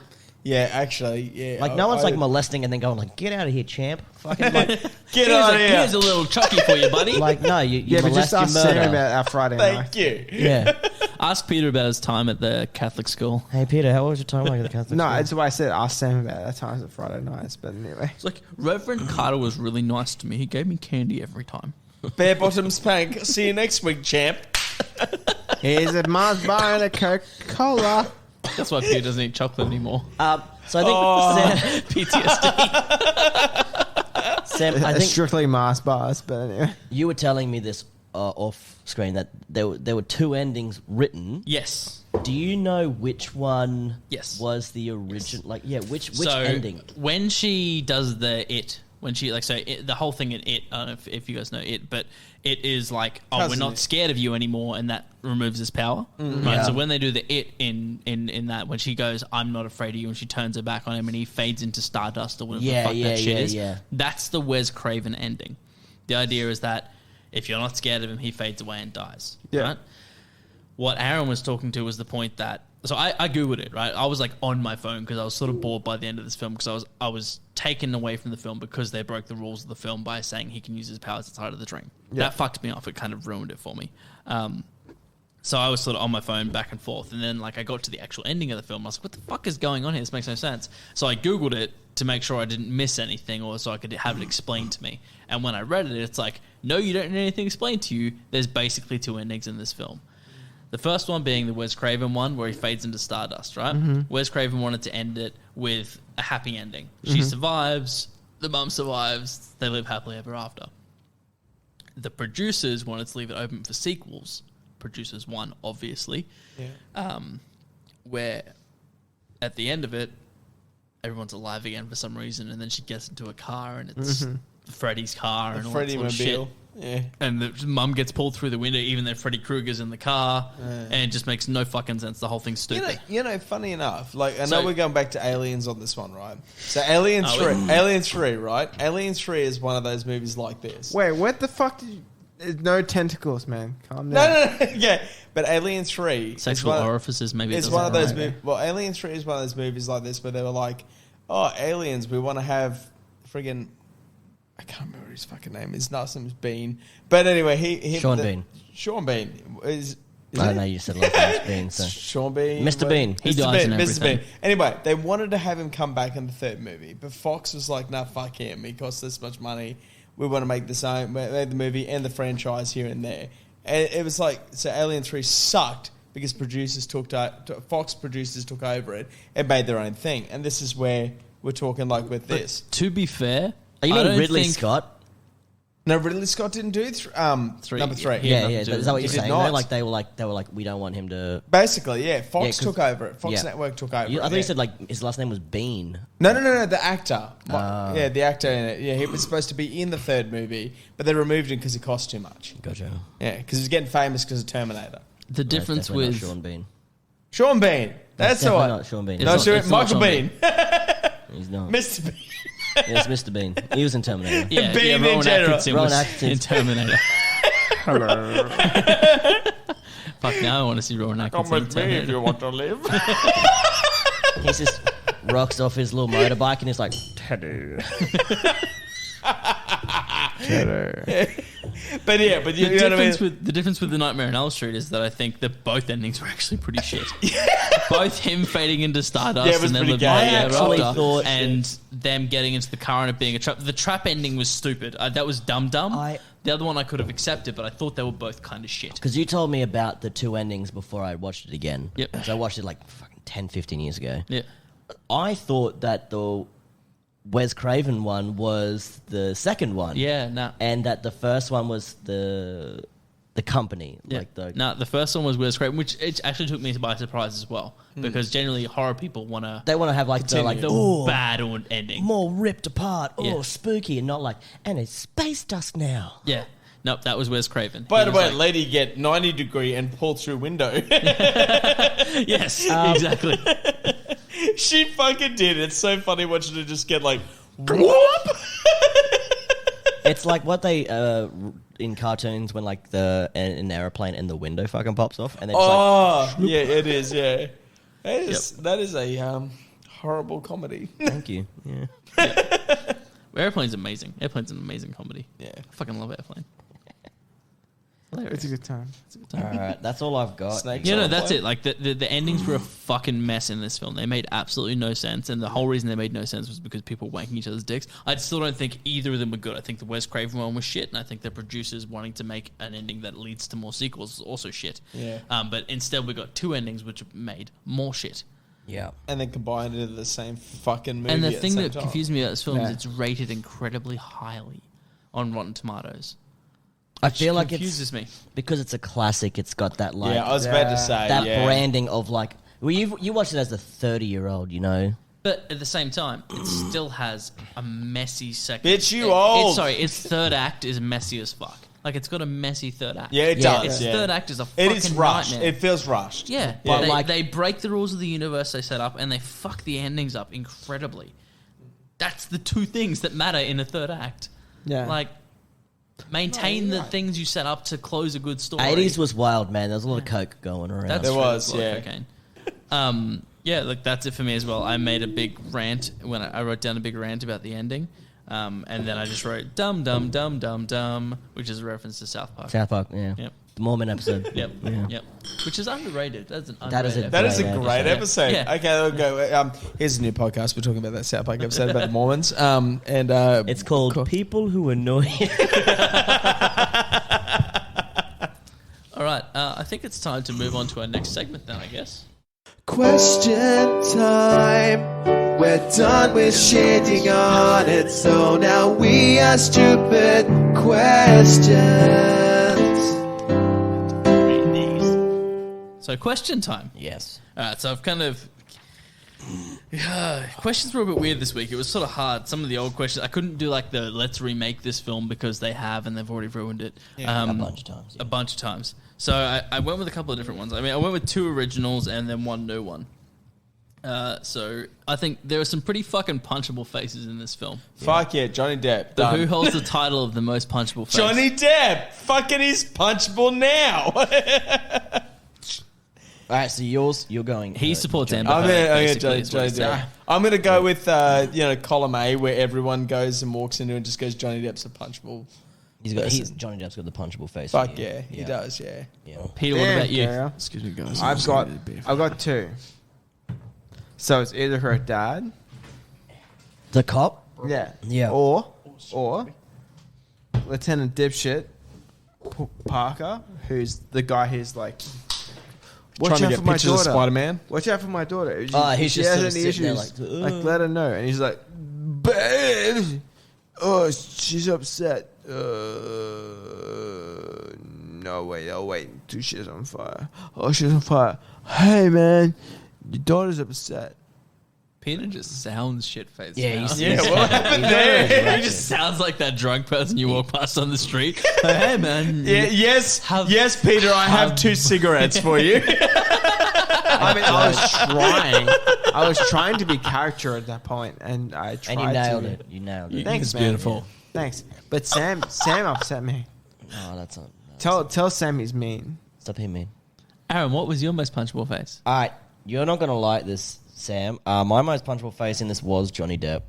Yeah, actually, yeah. Like no one's like molesting and then going like, "Get out of here, champ!" Fucking like, Get out of here. Here's a little chucky for you, buddy. like no, you Yeah, but molest, just you ask Sam murder. about our Friday night. Thank you. Yeah. Ask Peter about his time at the Catholic school. Hey Peter, how was your time like at the Catholic No, school? that's why I said ask Sam about our times at Friday nights. But anyway, It's like, Reverend Carter was really nice to me. He gave me candy every time. Bare bottoms pank. See you next week, champ. here's a Mars bar and a Coca-Cola. That's why Peter doesn't eat chocolate anymore. So I think PTSD. Sam, I It's think strictly Mars bars, but anyway. you were telling me this off screen that there were two endings written. Yes. Do you know which one Yes. was the original? Like, yeah, which So, ending? when she does the whole thing in It, I don't know if you guys know It, but It is like, oh, Cousin we're not It. scared of you anymore, and that removes his power. Right. Yeah. So when they do the It in that, when she goes, I'm not afraid of you, and she turns her back on him, and he fades into stardust or whatever Yeah, the fuck yeah, that shit yeah, is. yeah. That's the Wes Craven ending. The idea is that if you're not scared of him, he fades away and dies. Yeah. Right? What Aaron was talking to was the point that, so I Googled it, right? I was like on my phone because I was sort of bored by the end of this film because I was taken away from the film because they broke the rules of the film by saying he can use his powers outside of the dream. Yeah. That fucked me off. It kind of ruined it for me. So I was sort of on my phone back and forth, and then like I got to the actual ending of the film. I was like, what the fuck is going on here? This makes no sense. So I Googled it to make sure I didn't miss anything or so I could have it explained to me. And when I read it, it's like, no, you don't need anything explained to you. There's basically two endings in this film. The first one being the Wes Craven one where he fades into stardust, right? Wes Craven wanted to end it with a happy ending. She survives, the mum survives, they live happily ever after. The producers wanted to leave it open for sequels. Producers one, obviously. Yeah. Where at the end of it, everyone's alive again for some reason, and then she gets into a car and it's Freddy's car and all that Freddy sort of shit. Mobile. Yeah. And the mum gets pulled through the window, even though Freddy Krueger's in the car, and it just makes no fucking sense. The whole thing's stupid. You know, funny enough, like I know So- we're going back to Aliens on this one, right? So Alien Are 3, we? Alien 3, right? Alien 3 is one of those movies like this. Wait, what the fuck did you... There's no tentacles, man. Calm down. No, yeah, but Alien 3 is Sexual one, orifices, maybe. it's it one of doesn't those right. movies. Well, Alien 3 is one of those movies like this where they were like, "Oh, aliens, we want to have friggin'." I can't remember what his fucking name is. Last name's Bean, but anyway, he Sean Bean. Sean Bean is I know you said like Bean, so Sean Bean. Mr. Bean. He dies in Mr. everything. Bean. Anyway, they wanted to have him come back in the third movie, but Fox was like, "Nah, fuck him. He costs this much money. We want to make the movie and the franchise here and there." And it was like, so Alien 3 sucked because Fox producers took over it and made their own thing. And this is where we're talking like with this. To be fair, you I mean don't Ridley think- Scott? No, Ridley Scott didn't do Three. number 3. Yeah. nothing Is to do that what with you're it. saying? He did Though? not. They were like, we don't want him to. Basically, yeah. Fox 'cause- took over it. Fox yeah. Network took over I it. thought yeah. you said like his last name was Bean. No, the actor. Yeah, the actor in it. Yeah, he was supposed to be in the third movie, but they removed him because he cost too much. Gotcha. Yeah, because he's getting famous because of Terminator. The difference Definitely with not Sean Bean. Sean Bean. That's the Definitely one. not Sean Bean. It's No, not- sure, it's not Michael Sean Bean. He's not. Mr. Bean. Yes, Mr. Bean. He was in Terminator. yeah, Bean yeah, in Rowan general. Atkinson Rowan was Atkinson. in Terminator. Fuck, now I want to see Rowan Atkinson in Terminator. want to live. He just rocks off his little motorbike and he's like, Teddy. But yeah, but you know what I mean? The difference with The Nightmare on Elm Street is that I think that both endings were actually pretty shit. Both him fading into stardust Yeah, it was and then pretty living gay. happily I ever actually after, thought- and them getting into the car and it being a trap. The trap ending was stupid. That was dumb. The other one I could have accepted, but I thought they were both kind of shit. Because you told me about the two endings before I watched it again. Yep. So I watched it like fucking 10, 15 years ago. Yeah. I thought that the Wes Craven one was the second one. Yeah, no. And that the first one was the company. Yeah. Like the No, the first one was Wes Craven, which it actually took me by surprise as well. Because generally horror people want to they want to have like the ooh, bad ending. more ripped apart, Yeah. spooky, and not like, and it's space dust now. Yeah. Nope, that was Wes Craven. By He the was way, like- lady get 90 degree and pull through window. Yes, exactly. She fucking did. It's so funny watching her just get like, whoop. It's like what they in cartoons when like an airplane and the window fucking pops off, and then Oh, yeah, it is. Yeah, that is a horrible comedy. thank you. Yeah. Airplane's amazing. Airplane's an amazing comedy. Yeah. I fucking love Airplane. It's a good time. All right, that's all I've got. Snakes. Yeah, no, on that's plane. it. Like the endings were a fucking mess in this film. They made absolutely no sense, and the whole reason they made no sense was because people were wanking each other's dicks. I still don't think either of them were good. I think the Wes Craven one was shit, and I think the producers wanting to make an ending that leads to more sequels is also shit. Yeah. But instead we got two endings which made more shit. Yeah. And then combined into the same fucking movie. And the at thing same that time. confused me about this film Yeah. is it's rated incredibly highly on Rotten Tomatoes. I feel like Confuses me. because it's a classic. It's got that like Yeah, I was about to say that yeah. branding of like. Well, you watched it as a 30-year-old, you know. But at the same time, it still has a messy second. Bitch, you old. Its third act is messy as fuck. Like, it's got a messy third act. Yeah, it Yeah. does. Its yeah. third act is a It fucking is rushed. nightmare. It feels rushed. Yeah, But they, like- they break the rules of the universe they set up, and they fuck the endings up incredibly. That's the two things that matter in a third act. Yeah. Like, maintain the things you set up to close a good story. 80s was wild, man. There was a lot of coke going around. That's There true, was, there's a lot of yeah. cocaine. Yeah, look, that's it for me as well. I made a big rant when I wrote down a big rant about the ending, and then I just wrote "dum dum dum dum dum," which is a reference to South Park. South Park, yeah. Yep. The Mormon episode. Yep, Yeah. yep. Which is underrated. That's an That is underrated. That is a Great great episode. episode. Yeah. Okay, we'll go. Here's a new podcast. We're talking about that South Park episode about the Mormons. And It's called People Who Annoy You. All right, I think it's time to move on to our next segment then, I guess. Question time. We're done with shitting on it, so now we ask stupid questions. So, question time. Yes. All right, so I've kind of... questions were a bit weird this week. It was sort of hard. Some of the old questions, I couldn't do like the let's remake this film because they have and they've already ruined it. A bunch of times. Yeah. A bunch of times. So I went with a couple of different ones. I mean, I went with two originals and then one new one. So I think there are some pretty fucking punchable faces in this film. fuck yeah, Johnny Depp. But Done. who holds the title of the most punchable face? Johnny Depp. Fucking he's punchable now. All right, so you're going. He supports Johnny. Amber I'm Heard, gonna basically, Johnny is what he's saying. Depp. I'm gonna go with column A where everyone goes and walks into and just goes Johnny Depp's a punchable Johnny Depp's got the punchable face. Fuck for you. yeah, he does. Yeah. Peter, what about you? Girl. Excuse me, guys. I've got two. So it's either her dad, The cop. yeah, or Lieutenant Dipshit Parker, who's the guy who's like, watch Trying to out get for my pictures of daughter. Spider-Man. Watch out for my daughter. If He's she just has sort of any sitting there issues, like, like, let her know. And he's like, babe, oh, she's upset. No, wait. Two shit's on fire. Oh, she's on fire. Hey, man, your daughter's upset. Peter just sounds shit-faced. Yeah, now. What happened there? He just sounds like that drunk person you walk past on the street. Hey, man. Yeah, yes, Peter. I have 2 cigarettes for you. I mean, I was trying to be character at that point, and I tried And you nailed to. it. You nailed it. Thanks, It's man. beautiful. Thanks. But Sam upset me. Oh, that's not. Tell Sam he's mean. Stop being mean. Aaron, what was your most punchable face? All right, you're not gonna like this, Sam. My most punchable face in this was Johnny Depp,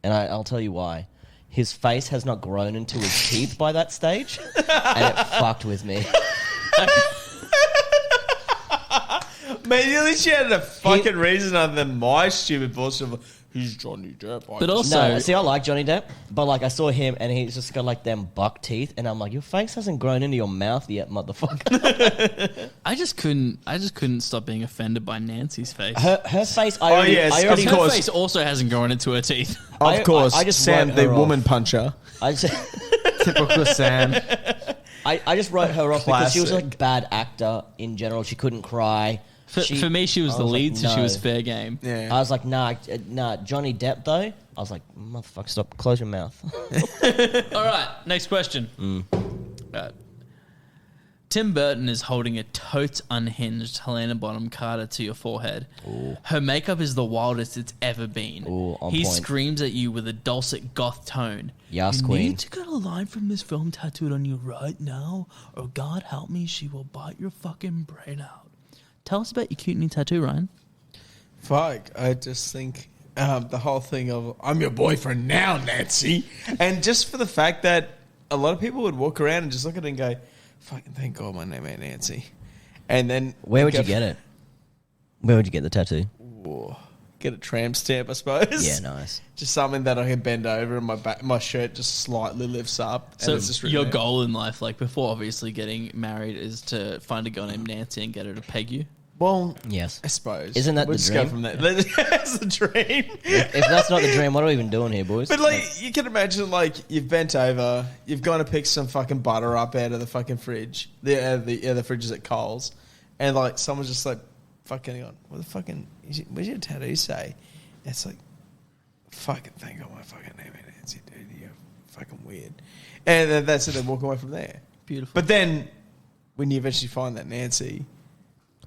and I'll tell you why. His face has not grown into his teeth by that stage, and it fucked with me. Man, at least you had a fucking reason other than my stupid bullshit of, he's Johnny Depp. But also, No, see, I like Johnny Depp, but like I saw him, and he's just got like them buck teeth, and I'm like, your face hasn't grown into your mouth yet, motherfucker. I just couldn't stop being offended by Nancy's face. Her face, I already, yes, I of already, Her course. face also hasn't grown into her teeth. Of course, I just Sam, wrote the her woman off. puncher. I just, Typical Sam. I just wrote her off because she was Classic. like a bad actor in general. She couldn't cry. For me, she was I the was lead, like, so she no. was fair game. Yeah. I was like, nah. Johnny Depp though. I was like, motherfucker, stop, close your mouth. All right, next question. Tim Burton is holding a totes unhinged Helena Bonham Carter to your forehead. Ooh. Her makeup is the wildest it's ever been. Ooh, on he point. screams at you with a dulcet goth tone. Yes, you queen. need to get a line from this film tattooed on you right now, or God help me, she will bite your fucking brain out. Tell us about your cute new tattoo, Ryan. Fuck, I just think the whole thing of, I'm your boyfriend now, Nancy. And just for the fact that a lot of people would walk around and just look at it and go, fucking thank God my name ain't Nancy. And then... Where would you get it? Where would you get the tattoo? Get a tramp stamp, I suppose. Yeah, nice. Just something that I can bend over and my shirt just slightly lifts up. So and it's just written your there. goal in life, like before obviously getting married, is to find a girl named Nancy and get her to peg you? Well, Yes. I suppose. Isn't that we'll the just dream? go from there. That's the dream. If that's not the dream, what are we even doing here, boys? But like, you can imagine, like, you've bent over, you've gone to pick some fucking butter up out of the fucking fridge. The fridge is at Coles, and like someone's just like, fucking on. What the fucking? What's your tattoo say? And it's like, fucking thank God my fucking name ain't Nancy, dude. You're fucking weird. And then that's it. They walk away from there. Beautiful. But then, when you eventually find that Nancy,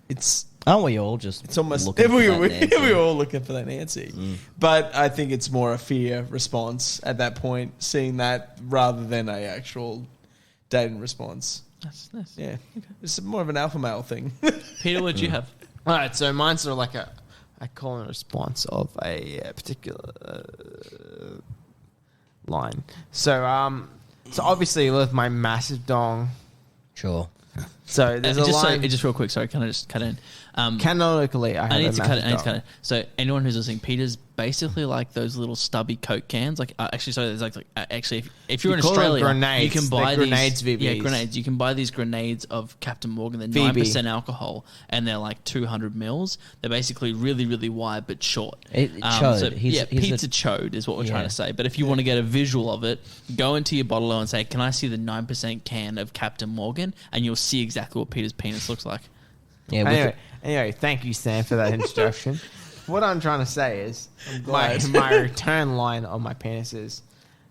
it's Aren't we all just almost looking for that Nancy? we're all looking for that Nancy. But I think it's more a fear response at that point, seeing that rather than a actual dating response. That's nice. Yeah, it's more of an alpha male thing. Peter, what'd you have? All right, so mine's sort of like a call and response of a particular line. So obviously with my massive dong. Sure. So there's a line. Just real quick, sorry, can I just cut in? Canonically, I have I need a to cut it. massive I need to dong. cut it. So anyone who's listening, Peter's basically like those little stubby Coke cans. Like actually, sorry, there's actually if you're You in call them Australia, grenades. you can They're buy grenades, these. Yeah, VBs. grenades. You can buy these grenades of Captain Morgan. They're VB. 9% alcohol, and they're like 200 mils. They're basically really, really wide but short. Chode. So, He's pizza a- chode is what we're trying Yeah. to say. But if you want to get a visual of it, go into your bottle and say, "Can I see the 9% can of Captain Morgan?" And you'll see exactly what Peter's penis looks like. Yeah. with Anyway, thank you, Sam, for that introduction. What I'm trying to say is my glad. my return line on my penis is,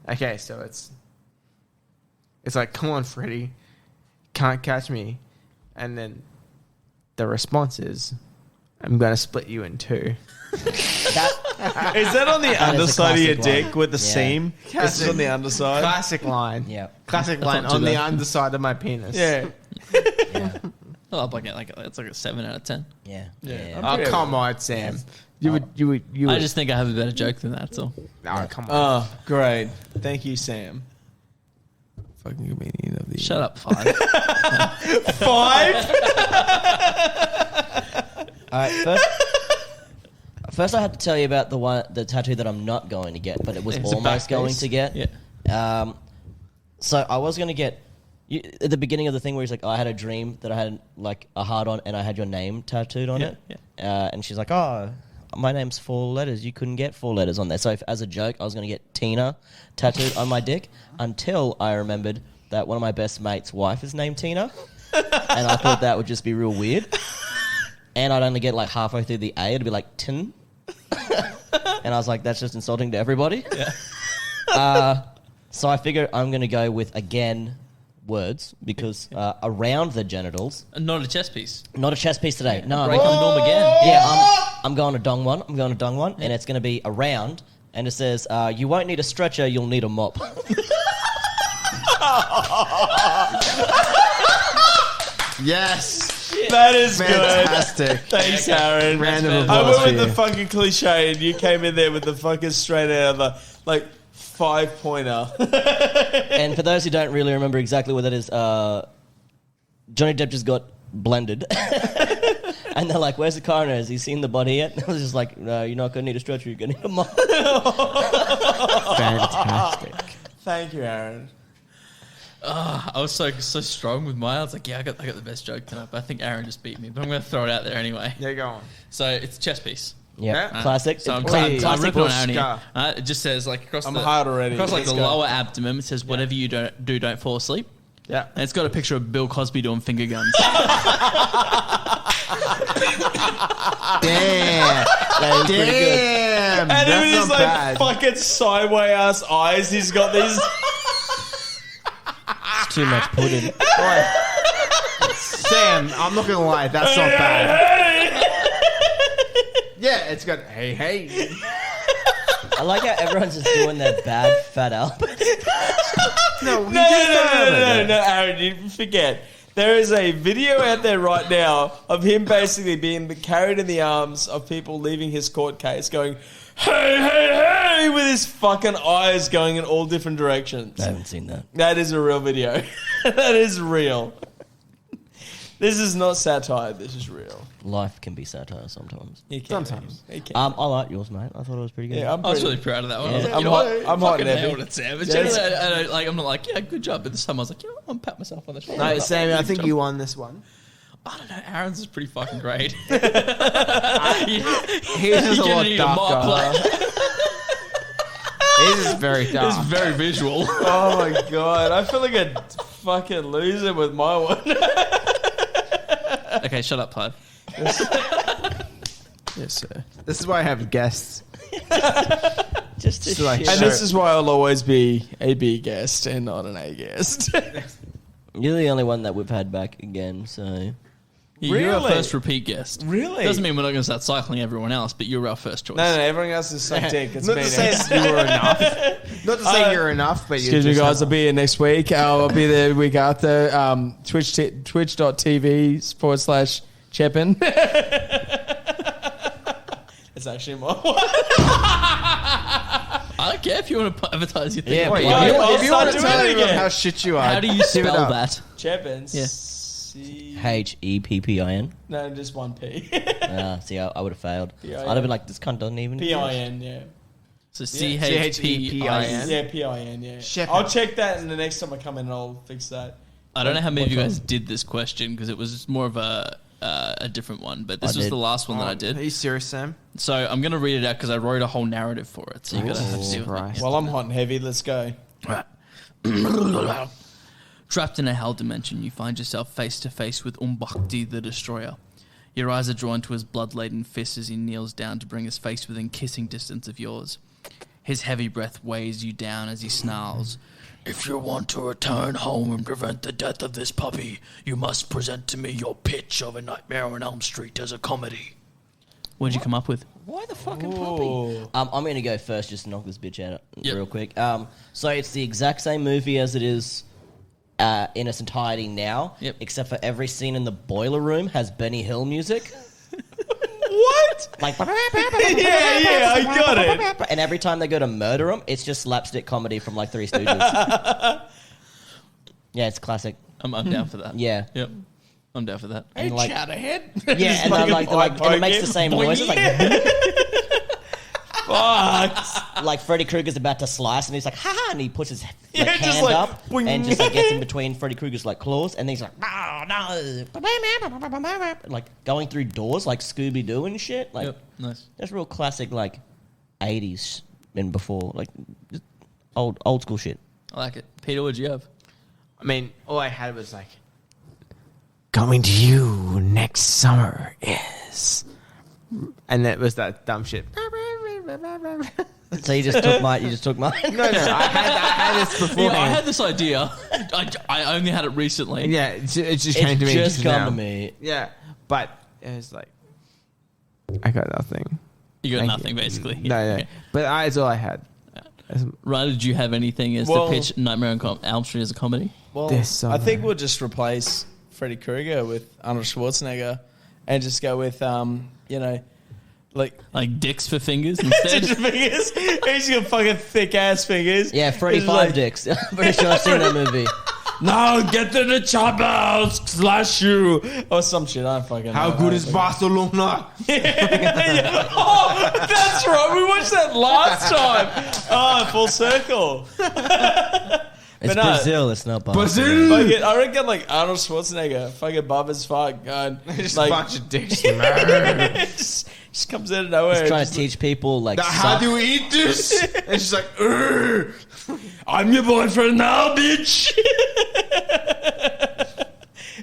okay, so it's like, come on, Freddy, can't catch me, and then the response is, I'm gonna split you in two. Is that on the is a underside of your classic line. dick with the Yeah. seam? This is on the underside. Classic line. Yeah. Classic That's line not too on the bad. underside of my penis. Yeah. Yeah. Oh, it's like a 7 out of 10. Yeah. Yeah. Yeah. Oh, come on, Sam. You would. I just think I have a better joke than that. So Oh, come on. Oh, great. Thank you, Sam, fucking comedian of the year. Shut up, 5. 5? All right, first I had to tell you about the tattoo that I'm not going to get, but it was It's a almost back going piece. to get. Yeah. So I was going to get at the beginning of the thing where he's like, I had a dream that I had like a heart on and I had your name tattooed on it. Yeah. And she's like, oh, my name's 4 letters. You couldn't get 4 letters on there. So as a joke, I was going to get Tina tattooed on my dick until I remembered that one of my best mates' wife is named Tina. And I thought that would just be real weird. And I'd only get like halfway through the A, it'd be like Tin. And I was like, that's just insulting to everybody. Yeah. So I figure I'm going to go with, again, words, because around the genitals. Not a chest piece. Not a chest piece today. No. Breaking the norm again. Yeah, I'm going to dong one. And it's going to be around, and it says, you won't need a stretcher, you'll need a mop. Yes. That is Fantastic. good. Thanks, Aaron. Random I applause went with for the you. fucking cliche, and you came in there with the fucking straight out of the, like, 5-pointer. And for those who don't really remember exactly what that is, Johnny Depp just got blended. And they're like, where's the coroner? Has he seen the body yet? And I was just like, no, you're not going to need a stretcher, you're going to need a mop. Fantastic. Thank you, Aaron. I was so strong with mine. I was like, yeah, I got the best joke tonight. But I think Aaron just beat me. But I'm going to throw it out there anyway. Yeah, go on. So it's a chest piece. Yeah, Yeah. classic. So I'm Wait, ripping on or Aaron here. scar? It just says like across I'm the hard already. across like Let's the go. lower abdomen. It says whatever you don't fall asleep. Yeah. And it's got a picture of Bill Cosby doing finger guns. Damn. That is pretty good. Damn. And That's with his, not like, bad. fucking sideways ass eyes, he's got these... It's too much pudding. Sam, I'm not going to lie. That's not bad. Yeah, it's got, hey. I like how everyone's just doing their bad fat Albert. No, No, Aaron, you forget. There is a video out there right now of him basically being carried in the arms of people leaving his court case going, hey, with his fucking eyes going in all different directions. I haven't seen that. That is a real video. That is real. This is not satire. This is real. Life can be satire sometimes. It can Sometimes. be. It can I like yours, mate. I thought it was pretty good. Yeah, I'm I was pretty... really proud of that one. Yeah. I was like, I'm you know hot- what? I'm hot Fucking and heavy. nailed it, Sam. But Yeah, generally, it's- I'm not like, yeah, good job. But this time I was like, you know what? I'm pat myself on the shoulder. No, Sammy, I Good think job. you won this one. I don't know. Aaron's is pretty fucking great. He's just a lot darker. He's just very It's dark. very visual. Oh my god. I feel like a fucking loser with my one. Okay, shut up, Clive. Yes, sir. This is why I have guests. Just to So, like, shit. And Sure. this is why I'll always be a B guest and not an A guest. You're the only one that we've had back again, so... You're our Really? first repeat guest. Really? Doesn't mean we're not going to start cycling everyone else, but you're our first choice. No, everyone else is suck dick. It's Not me to say next. you were enough. Not to say you're enough, but you Excuse me, just guys. have- I'll be here next week. I'll be there the week after. Twitch.tv/Chepin. It's actually my one. I don't care if you want to advertise your thing. Yeah, Wait, Well, I'll if you start want to doing tell it everyone again. how shit you are, How do you give it spell up. that? Chepin. Yeah. H-E-P-P-I-N. No, just one P. See, I would have failed. P-I-N. I'd have been like, this cunt doesn't even... P-I-N, yeah. So C-H-E-P-I-N. Yeah, P-I-N, yeah. Chepin. I'll check that, and the next time I come in, I'll fix that. I don't know how many of you What guys did this question because it was just more of a different one, but this I was did. the last one that I Are did. you serious, Sam? So I'm going to read it out because I wrote a whole narrative for it. So you're going to have to deal with Christ. it. Well, I'm hot and heavy. Let's go. Right. Trapped in a hell dimension, you find yourself face to face with Umbakti the Destroyer. Your eyes are drawn to his blood-laden fist as he kneels down to bring his face within kissing distance of yours. His heavy breath weighs you down as he snarls. If you want to return home and prevent the death of this puppy, you must present to me your pitch of A Nightmare on Elm Street as a comedy. What did you come up with? Why the fucking Ooh. puppy? I'm going to go first just to knock this bitch out Yep. real quick. So it's the exact same movie as it is in its entirety now, Yep. except for every scene in the boiler room has Benny Hill music. What? Like, Yeah, I got it. and every time they go to murder him, it's just slapstick comedy from like Three Stooges. Yeah, it's classic. I'm down for that. Yeah. Yep. I'm down for that. Hey, like- chat ahead. Yeah, and then and it makes the same noise. It's Fuck. like Freddy Krueger's about to slice, and he's like, ha ha, and he puts his Yeah, just hand like, up boing. and just like gets in between Freddy Krueger's like claws, and then he's like, no, like going through doors like Scooby Doo and shit. Like, Yep. Nice. that's real classic, like 80s and before, like just old school shit. I like it. Peter, what'd you have? I mean, all I had was like, coming to you next summer is, and that was that dumb shit. So you just took mine. No, I had this before. Yeah, I had this idea. I only had it recently. Yeah, it just came to It's me. just come now. to me. Yeah, but it was like, I got nothing. You got Thank nothing, you. basically. No, Okay. but that's all I had. Ryan, did you have anything as Well- the pitch Nightmare on Elm Street as a comedy? Well, This summer. I think we'll just replace Freddy Krueger with Arnold Schwarzenegger and just go with, like... Like dicks for fingers instead? Just fingers. He's got fucking thick ass fingers. Yeah, Freddy He's Five like, Dicks. I'm pretty sure I've seen that movie. Now get to the chopper, slash you, or some shit. I don't fucking. How know. good is Barcelona? Yeah. Oh, that's right. We watched that last time. Oh, full circle. It's no. Brazil. It's not Barcelona. Brazil. Fucking, I reckon like Arnold Schwarzenegger, fucking buff as fuck, going Just like a bunch of dicks. just comes out of nowhere. He's trying Just to teach people like How suck. do we eat this? It's just like, "Urgh." I'm your boyfriend now, bitch.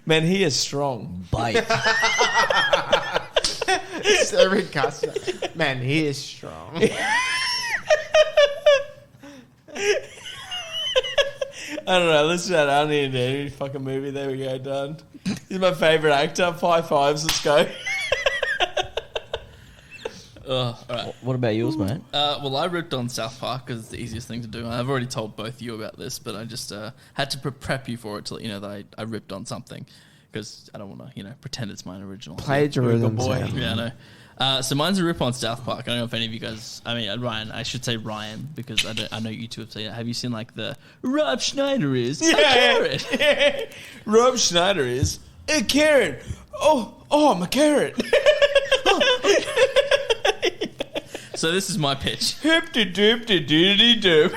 Man, he is strong. bite. It's every customer. Man, he is strong. I don't know. Listen to that. I don't need any fucking movie. There we go. Done. He's my favorite actor. 5 fives. Let's go. All right. What about yours, mate? Well, I ripped on South Park because it's the easiest thing to do. I've already told both of you about this, but I just had to prep you for it to let you know that I ripped on something because I don't want to, pretend it's mine original. Plagiarism. boy. Sam. Yeah, I know. So mine's a rip on South Park. I don't know if any of you guys. I mean, Ryan. I should say Ryan because I know you two have seen it. Have you seen like the Rob Schneider is a carrot? Yeah. Rob Schneider is a carrot. Oh, I'm a carrot. So this is my pitch. Hip de doop de doody doop.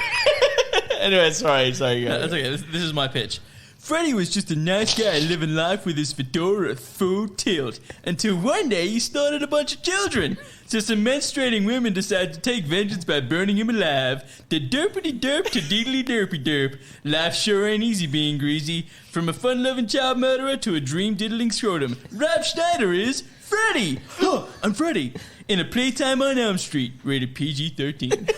Anyway, sorry. No, Go. that's okay. This is my pitch. Freddy was just a nice guy living life with his fedora full tilt until one day he started a bunch of children. So some menstruating women decided to take vengeance by burning him alive. The derpity derp to deedly derpy derp. Life sure ain't easy being greasy. From a fun-loving child murderer to a dream-diddling scrotum. Rob Schneider is Freddy. I'm Freddy. In a Playtime on Elm Street, rated PG-13.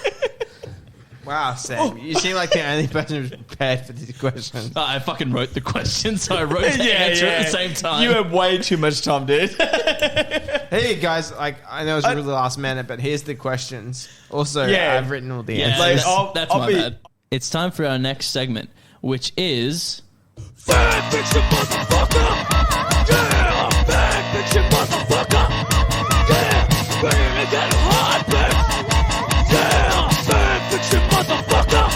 Wow, Sam. You seem like the only person who's prepared for these questions. I fucking wrote the question, so I wrote the answer at the same time. You had way too much time, dude. Hey, guys, like, I know it's really last minute, but here's the questions. Also, Yeah. I've written all the Yeah, answers. Like, that's I'll my be- bad. It's time for our next segment, which is... Fanfiction, motherfucker! Yeah! Fanfiction, motherfucker! Yeah! Ready to get hot, bitch! Yeah! Fanfiction, motherfucker!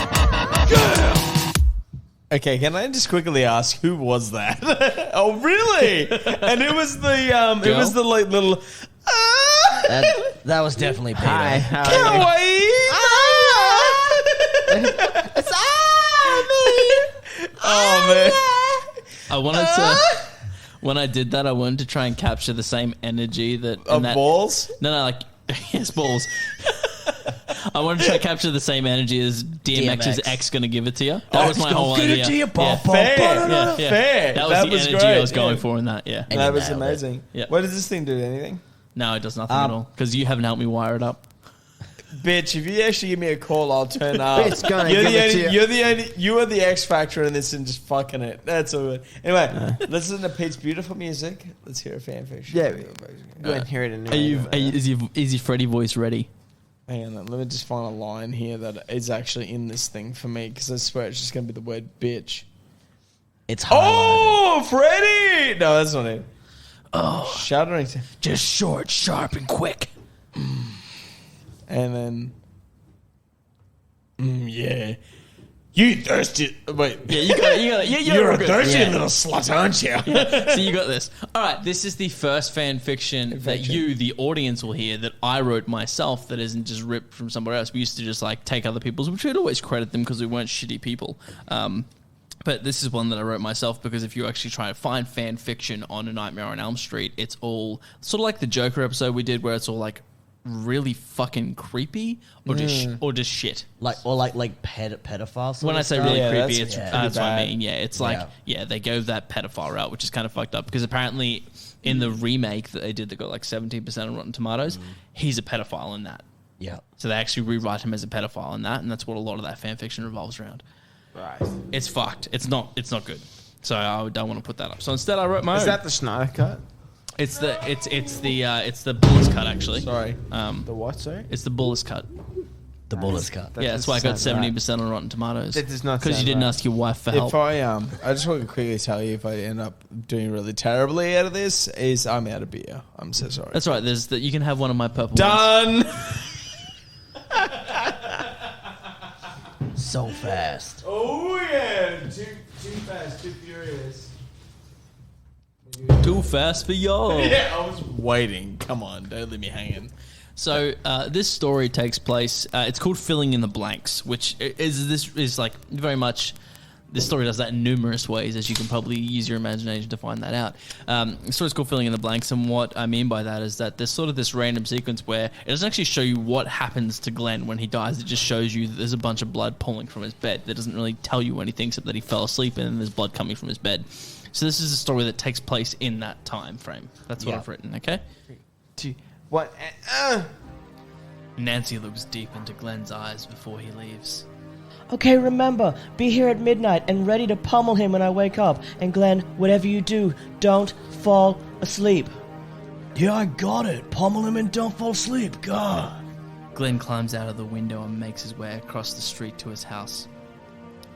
Yeah! Okay, can I just quickly ask who was that? Oh, really? And it was the it was the like little That was definitely Peter. Hi, how are you? kawaii. Oh man. I wanted to... When I did that, I wanted to try and capture the same energy that... in Of that, balls? No, like... Yes, balls. I wanted to try and capture the same energy as DMX's DMX. ex gonna give it to you. That was my whole Give idea. it to you, Yeah. Fair. Fair. That was the energy great. I was going Yeah. for in that, yeah. And That you was nailed it. amazing. Yeah. What does this thing do? Anything? No, it does nothing at all. Because you haven't helped me wire it up. Bitch, if you actually give me a call, I'll turn up. It's gonna you're give the it only, to you. you're the only, you are the X factor in this and just fucking it. That's all good. Anyway, listen to Pete's beautiful music. Let's hear a fanfiction. Yeah, go and hear it anyway. Is your Freddy voice ready? Hang on, let me just find a line here that is actually in this thing for me because I swear it's just going to be the word bitch. It's highlighted. Oh, Freddy! No, that's not it. Oh, shuddering. Just short, sharp, and quick. And then, yeah, You thirsty. Wait. Yeah, you got it. You're all a good. thirsty Yeah. little slut, aren't you? So you got this. All right, this is the first fan fiction that you, the audience, will hear that I wrote myself that isn't just ripped from somewhere else. We used to just like take other people's, which we'd always credit them because we weren't shitty people. But this is one that I wrote myself because if you actually try to find fan fiction on A Nightmare on Elm Street, it's all sort of like the Joker episode we did where it's all like really fucking creepy or just shit. Like pedophile. Sort When of I say stuff. really Yeah, creepy, that's that's what I bad. mean. Yeah, it's like, they go that pedophile route, which is kind of fucked up because apparently in the remake that they did that got like 17% on Rotten Tomatoes, he's a pedophile in that. Yeah. So they actually rewrite him as a pedophile in that, and that's what a lot of that fan fiction revolves around. Right. It's fucked. It's not good. So I don't want to put that up. So instead I wrote my own. Is that the Schneider cut? It's the Bullis cut actually. Sorry. The what, sorry? It's the Bullis cut. The Bullis cut. Yeah, that's why I got 70% on Rotten Tomatoes. That does not because you sound didn't right. ask your wife for help. If I just want to quickly tell you if I end up doing really terribly out of this, is I'm out of beer. I'm so sorry. That's right. There's that. You can have one of my purple ones. Done. So fast. Oh yeah, too fast, too furious. Too fast for y'all. Yeah, I was waiting. Come on, don't leave me hanging. So this story takes place. It's called Filling in the Blanks, which is like very much. This story does that in numerous ways, as you can probably use your imagination to find that out. The story's called Filling in the Blanks, and what I mean by that is that there's sort of this random sequence where it doesn't actually show you what happens to Glenn when he dies. It just shows you that there's a bunch of blood pooling from his bed. That doesn't really tell you anything except that he fell asleep and there's blood coming from his bed. So this is a story that takes place in that time frame. That's what I've written, okay? What? Nancy looks deep into Glenn's eyes before he leaves. Okay, remember, be here at midnight and ready to pummel him when I wake up. And Glenn, whatever you do, don't fall asleep. Yeah, I got it. Pummel him and don't fall asleep. God. Glenn climbs out of the window and makes his way across the street to his house.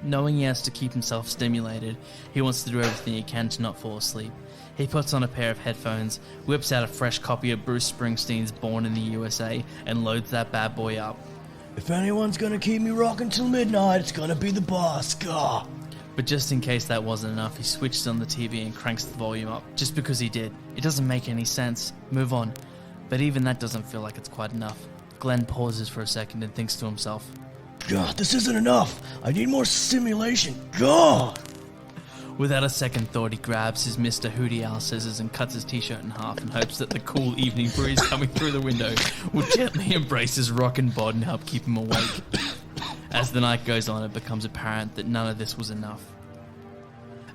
Knowing he has to keep himself stimulated, he wants to do everything he can to not fall asleep. He puts on a pair of headphones, whips out a fresh copy of Bruce Springsteen's Born in the USA, and loads that bad boy up. If anyone's gonna keep me rocking till midnight, it's gonna be the boss. God. But just in case that wasn't enough, he switches on the TV and cranks the volume up, just because he did. It doesn't make any sense. Move on. But even that doesn't feel like it's quite enough. Glenn pauses for a second and thinks to himself, God, this isn't enough. I need more stimulation. God. Without a second thought, he grabs his Mr. Hootie Owl scissors and cuts his t-shirt in half and hopes that the cool evening breeze coming through the window will gently embrace his rockin' bod and help keep him awake. As the night goes on, it becomes apparent that none of this was enough.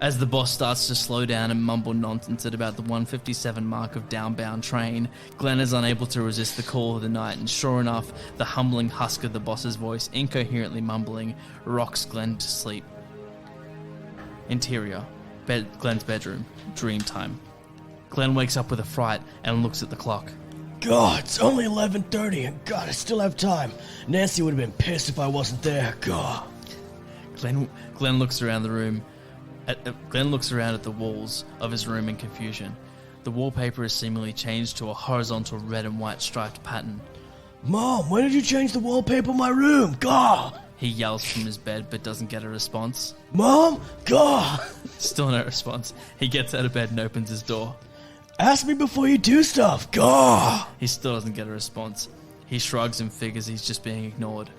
As the boss starts to slow down and mumble nonsense at about the 1:57 mark of downbound train, Glenn is unable to resist the call of the night, and sure enough, the humbling husk of the boss's voice, incoherently mumbling, rocks Glenn to sleep. Interior, Glenn's bedroom, dream time. Glenn wakes up with a fright and looks at the clock. God, it's only 11:30, and God, I still have time. Nancy would have been pissed if I wasn't there. God. Glenn looks around the room. Glenn looks around at the walls of his room in confusion. The wallpaper is seemingly changed to a horizontal red and white striped pattern. Mom, when did you change the wallpaper in my room? God. He yells from his bed but doesn't get a response. Mom, God. Still no response. He gets out of bed and opens his door. Ask me before you do stuff. God. He still doesn't get a response. He shrugs and figures he's just being ignored.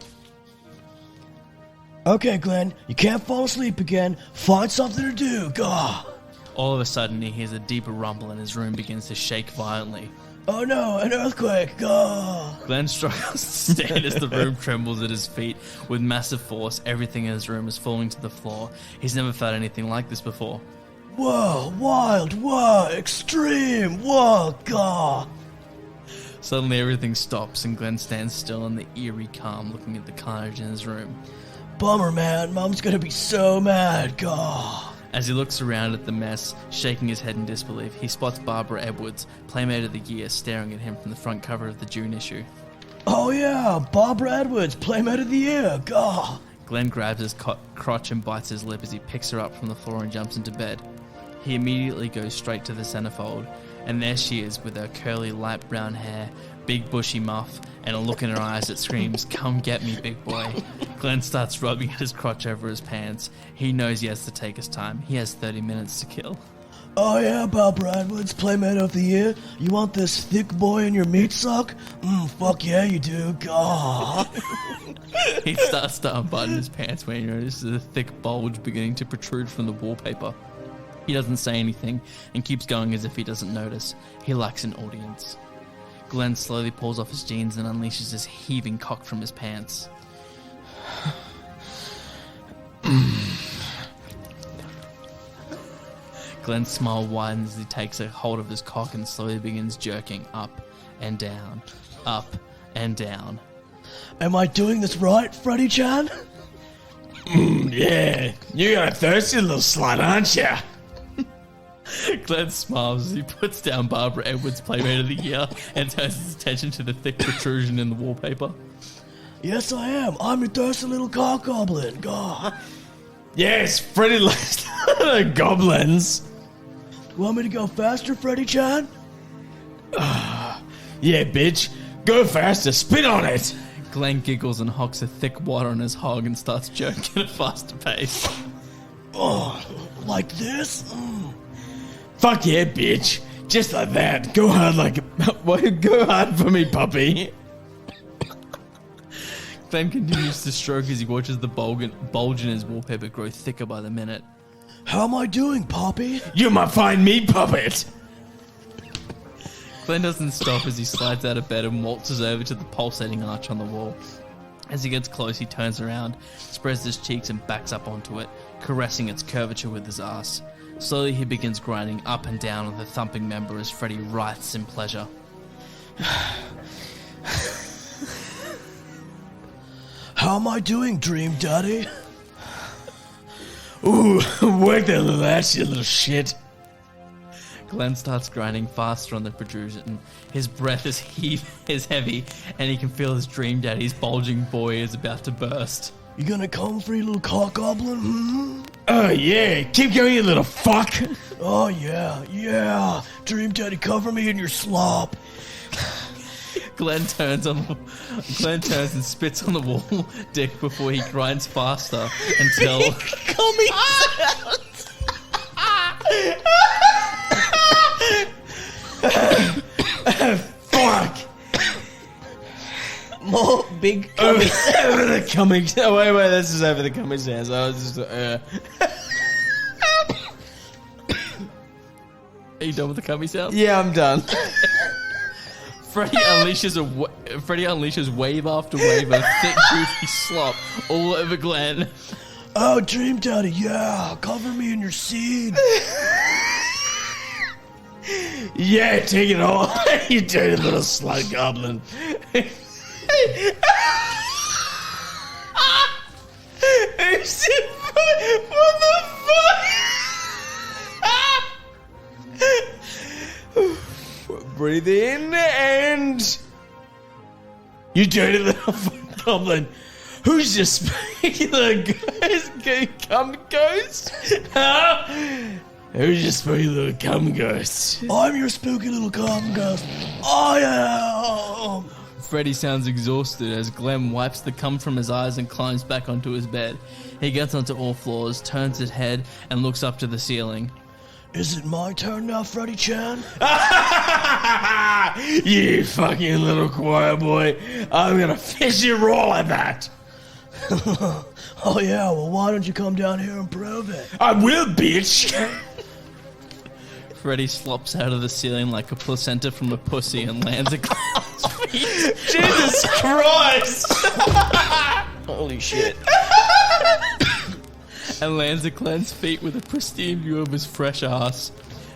Okay, Glenn, you can't fall asleep again. Find something to do. God. All of a sudden, he hears a deeper rumble and his room begins to shake violently. Oh no, an earthquake. God. Glenn struggles to stand as the room trembles at his feet. With massive force, everything in his room is falling to the floor. He's never felt anything like this before. Whoa, wild, whoa, extreme, whoa, God. Suddenly everything stops and Glenn stands still in the eerie calm looking at the carnage in his room. Bummer, man. Mom's gonna be so mad. God. As he looks around at the mess, shaking his head in disbelief, he spots Barbara Edwards, Playmate of the Year, staring at him from the front cover of the June issue. Oh yeah, Barbara Edwards, Playmate of the Year. God. Glenn grabs his crotch and bites his lip as he picks her up from the floor and jumps into bed. He immediately goes straight to the centerfold, And there she is with her curly light brown hair, big bushy muff, and a look in her eyes that screams, "Come get me, big boy." Glenn starts rubbing at his crotch over his pants. He knows he has to take his time. He has 30 minutes to kill. Oh yeah, Bob Bradwood's Playmate of the Year. You want this thick boy in your meat sock? Fuck yeah, you do. God. He starts to unbutton his pants when he notices a thick bulge beginning to protrude from the wallpaper. He doesn't say anything and keeps going as if he doesn't notice. He lacks an audience. Glenn slowly pulls off his jeans and unleashes his heaving cock from his pants. Glenn's smile widens as he takes a hold of his cock and slowly begins jerking up and down, up and down. Am I doing this right, Freddie Chan? Yeah, you got a thirsty little slut, aren't you? Glenn smiles as he puts down Barbara Edwards' Playmate of the Year and turns his attention to the thick protrusion in the wallpaper. Yes, I am. I'm your thirsty little cock goblin. God. Yes, Freddy likes goblins. Want me to go faster, Freddie Chan? Yeah, bitch. Go faster, spit on it. Glenn giggles and hocks a thick wad on his hog and starts jerking at a faster pace. Oh, like this? Fuck yeah, bitch. Just like that. Go hard go hard for me, puppy. Glenn continues to stroke as he watches the bulge in his wallpaper grow thicker by the minute. How am I doing, Poppy? You're my fine meat puppet. Glenn doesn't stop as he slides out of bed and waltzes over to the pulsating arch on the wall. As he gets close, he turns around, spreads his cheeks and backs up onto it, caressing its curvature with his ass. Slowly he begins grinding up and down on the thumping member as Freddy writhes in pleasure. How am I doing, Dream Daddy? Ooh, work that little ass, you little shit. Glenn starts grinding faster on the protrusion. His breath is heavy, and he can feel his dream daddy's bulging boy is about to burst. You gonna come for you little cock goblin? Oh yeah, keep going, you little fuck. Oh yeah. Dream Daddy, cover me in your slop. Glenn turns and spits on the wall dick before he grinds faster until Coming out. Fuck. More big coming. Over the coming. Oh, wait, this is over the coming sounds. I was just. Are you done with the cummy sound? Yeah, I'm done. Freddy unleashes wave after wave of thick, goofy slop all over Glenn. Oh, Dream Daddy, yeah, cover me in your seed. Yeah, take it all. You dirty little slut goblin. What the fuck? Breathe in and... You dirty little goblin. Who's your spooky cum ghost? Huh? Who's your spooky little cum ghost? I'm your spooky little cum ghost. I am. Freddy sounds exhausted as Glenn wipes the cum from his eyes and climbs back onto his bed. He gets onto all floors, turns his head, and looks up to the ceiling. Is it my turn now, Freddie Chan? You fucking little choir boy. I'm gonna fish you raw like that. Oh yeah, well why don't you come down here and prove it? I will, bitch. Freddy slops out of the ceiling like a placenta from a pussy and lands at Glenn's feet. Jesus Christ. Holy shit. And lands at Glenn's feet with a pristine view of his fresh ass.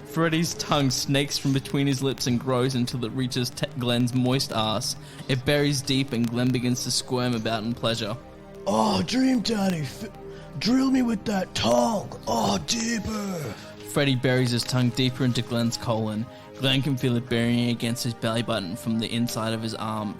Freddy's tongue snakes from between his lips and grows until it reaches Glenn's moist ass. It buries deep and Glenn begins to squirm about in pleasure. Oh, Dream Daddy, drill me with that tongue. Oh, deeper. Freddy buries his tongue deeper into Glenn's colon. Glenn can feel it burying against his belly button from the inside of his arm.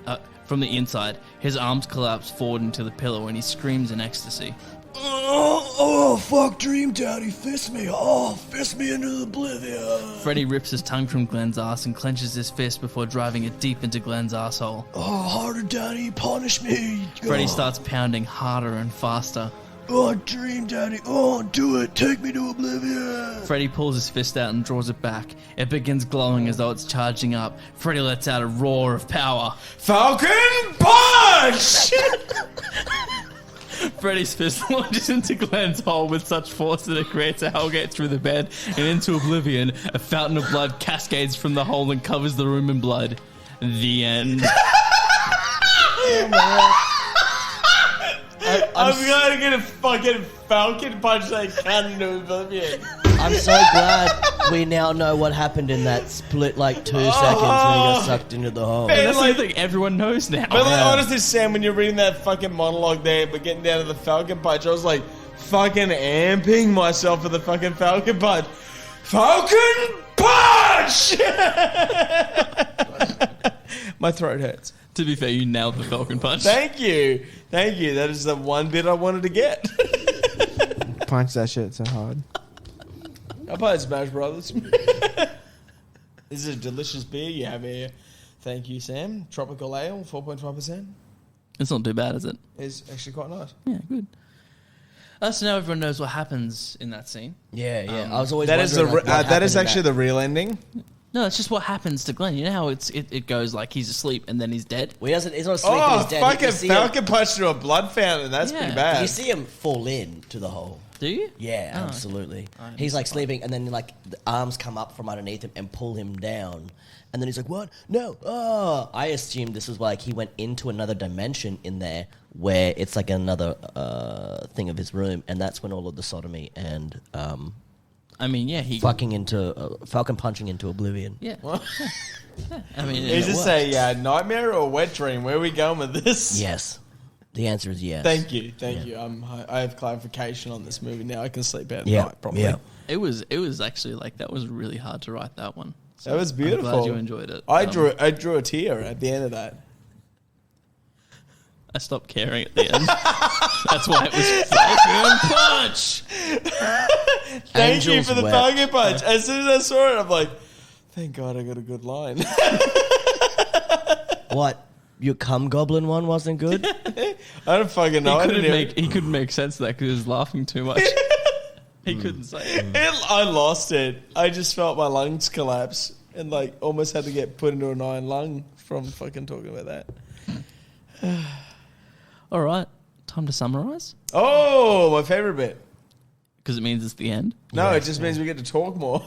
From the inside, his arms collapse forward into the pillow and he screams in ecstasy. Oh, fuck, Dream Daddy, fist me. Oh, fist me into oblivion. Freddy rips his tongue from Glenn's ass and clenches his fist before driving it deep into Glenn's asshole. Oh, harder, Daddy, punish me. Freddy starts pounding harder and faster. Oh, Dream Daddy, oh, do it. Take me to oblivion. Freddy pulls his fist out and draws it back. It begins glowing as though it's charging up. Freddy lets out a roar of power. Falcon Punch! Freddy's fist launches into Glenn's hole with such force that it creates a hellgate through the bed and into oblivion. A fountain of blood cascades from the hole and covers the room in blood. The end. I'm gonna get a fucking Falcon Punch that can into oblivion. I'm so glad we now know what happened in that split, 2 seconds when he got sucked into the hole. Man, And that's like- the thing everyone knows now. But honestly, Sam, when you're reading that fucking monologue there, but getting down to the Falcon Punch, I was like fucking amping myself for the fucking Falcon Punch. Falcon Punch! My throat hurts. To be fair, you nailed the Falcon Punch. Thank you. Thank you. That is the one bit I wanted to get. Punch that shit so hard. I played Smash Brothers. This is a delicious beer you have here. Thank you, Sam. Tropical Ale, 4.5%. It's not too bad, is it? It's actually quite nice. Yeah, good. So now everyone knows what happens in that scene. Yeah. I was always That is wondering, what that is happened in actually the real ending. No, it's just what happens to Glenn. You know how it goes like he's asleep and then he's dead? Well, he's not asleep, Oh, he's dead. fucking You see Falcon Punch to a blood fountain. That's Yeah. pretty bad. You see him fall in to the hole. Do you? Yeah, Oh, absolutely. okay. He's sleeping, and then the arms come up from underneath him and pull him down. And then he's like, "What? No!" Oh, I assumed this was he went into another dimension in there where it's another thing of his room, and that's when all of the sodomy and I mean, yeah, he. fucking into Falcon punching into oblivion. Yeah. I mean, Is it this works. a nightmare or a wet dream? Where are we going with this? Yes, the answer is yes. Thank you. I have clarification on this movie now. I can sleep out at Yeah, night properly. yeah. It was actually that was really hard to write that one. So That was beautiful. I'm glad you enjoyed it. I drew a tear at the end of that. I stopped caring at the end. That's why it was Falcon Punch. Thank you Angels for the wept. Falcon Punch. As soon as I saw it, I'm like, thank God I got a good line. What? Your cum goblin one wasn't good? I don't fucking know. He couldn't make sense of that because he was laughing too much. He couldn't say it. I lost it. I just felt my lungs collapse and almost had to get put into an iron lung from fucking talking about that. All right, time to summarize Oh, my favorite bit. because it means it's the end. No, it just means we get to talk more.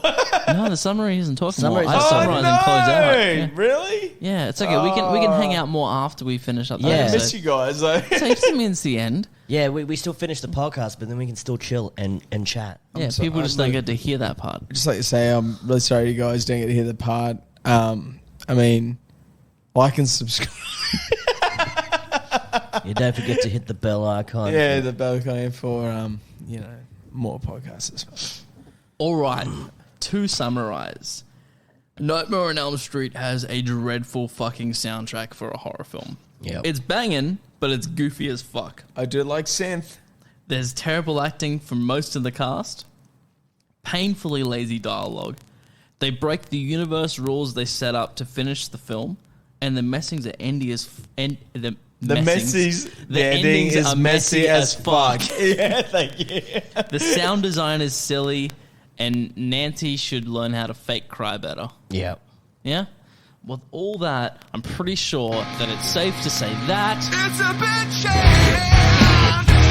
No, the summary isn't talking more. Summary's I not summarize no! and close out. Yeah. Really? Yeah, it's okay. We can hang out more after we finish up. The Yeah. I episode. miss you guys. Though. So it just means the end. Yeah, we still finish the podcast, but then we can still chill and chat. Yeah, so- people just I'm don't get to hear that part. I'd just like to say I'm really sorry you guys didn't get to hear the part. I mean, like and subscribe. You don't forget to hit the bell icon. Yeah, the bell icon for more podcasts as well. All right, to summarize, Nightmare on Elm Street has a dreadful fucking soundtrack for a horror film. Yep. It's banging, but it's goofy as fuck. I do like synth. There's terrible acting from most of the cast, painfully lazy dialogue. They break the universe rules they set up to finish the film, and the messings are endy as the Messies. The ending endings is are messy as fuck. Yeah, thank you. The sound design is silly, and Nancy should learn how to fake cry better. Yeah. Yeah? With all that, I'm pretty sure that it's safe to say that It's a bit shady.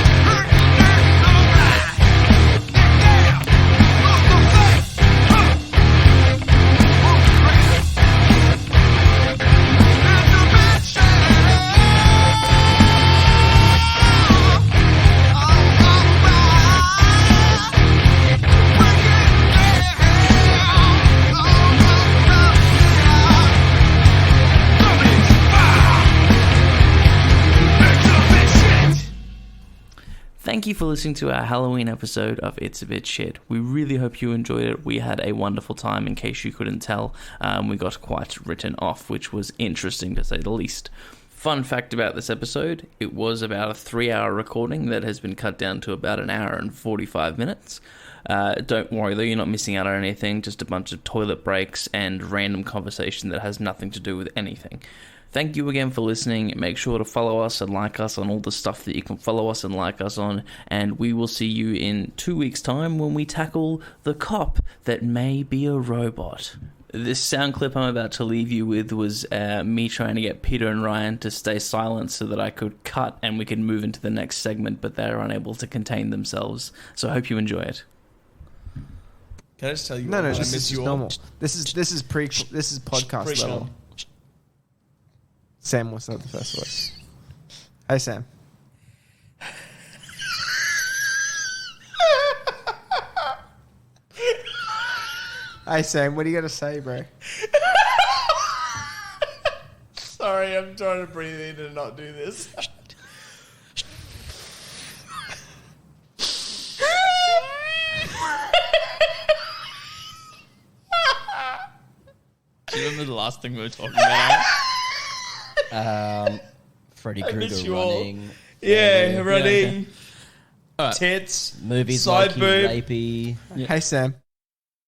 Thank you for listening to our Halloween episode of It's a Bit Shit. We really hope you enjoyed it. We had a wonderful time, in case you couldn't tell. We got quite written off, which was interesting to say the least. Fun fact about this episode, it was about a 3-hour recording that has been cut down to about an hour and 45 minutes. Don't worry though, you're not missing out on anything, just a bunch of toilet breaks and random conversation that has nothing to do with anything. Thank you again for listening. Make sure to follow us and like us on all the stuff that you can follow us and like us on, and we will see you in 2 weeks' time when we tackle the cop that may be a robot. This sound clip I'm about to leave you with was me trying to get Peter and Ryan to stay silent so that I could cut and we could move into the next segment, but they're unable to contain themselves. So I hope you enjoy it. Can I just tell you? No, what I this miss is you all? normal. This is podcast Pre-Sean. level. Sam was not the first voice. Hey, Sam. Hey, Sam, what do you got to say, bro? Sorry, I'm trying to breathe in and not do this. Do you remember the last thing we were talking about? Freddy I miss Krueger you all. running. Yeah, running. Alright. Tits. Movies Side like you boob. rapey. Hey, Sam.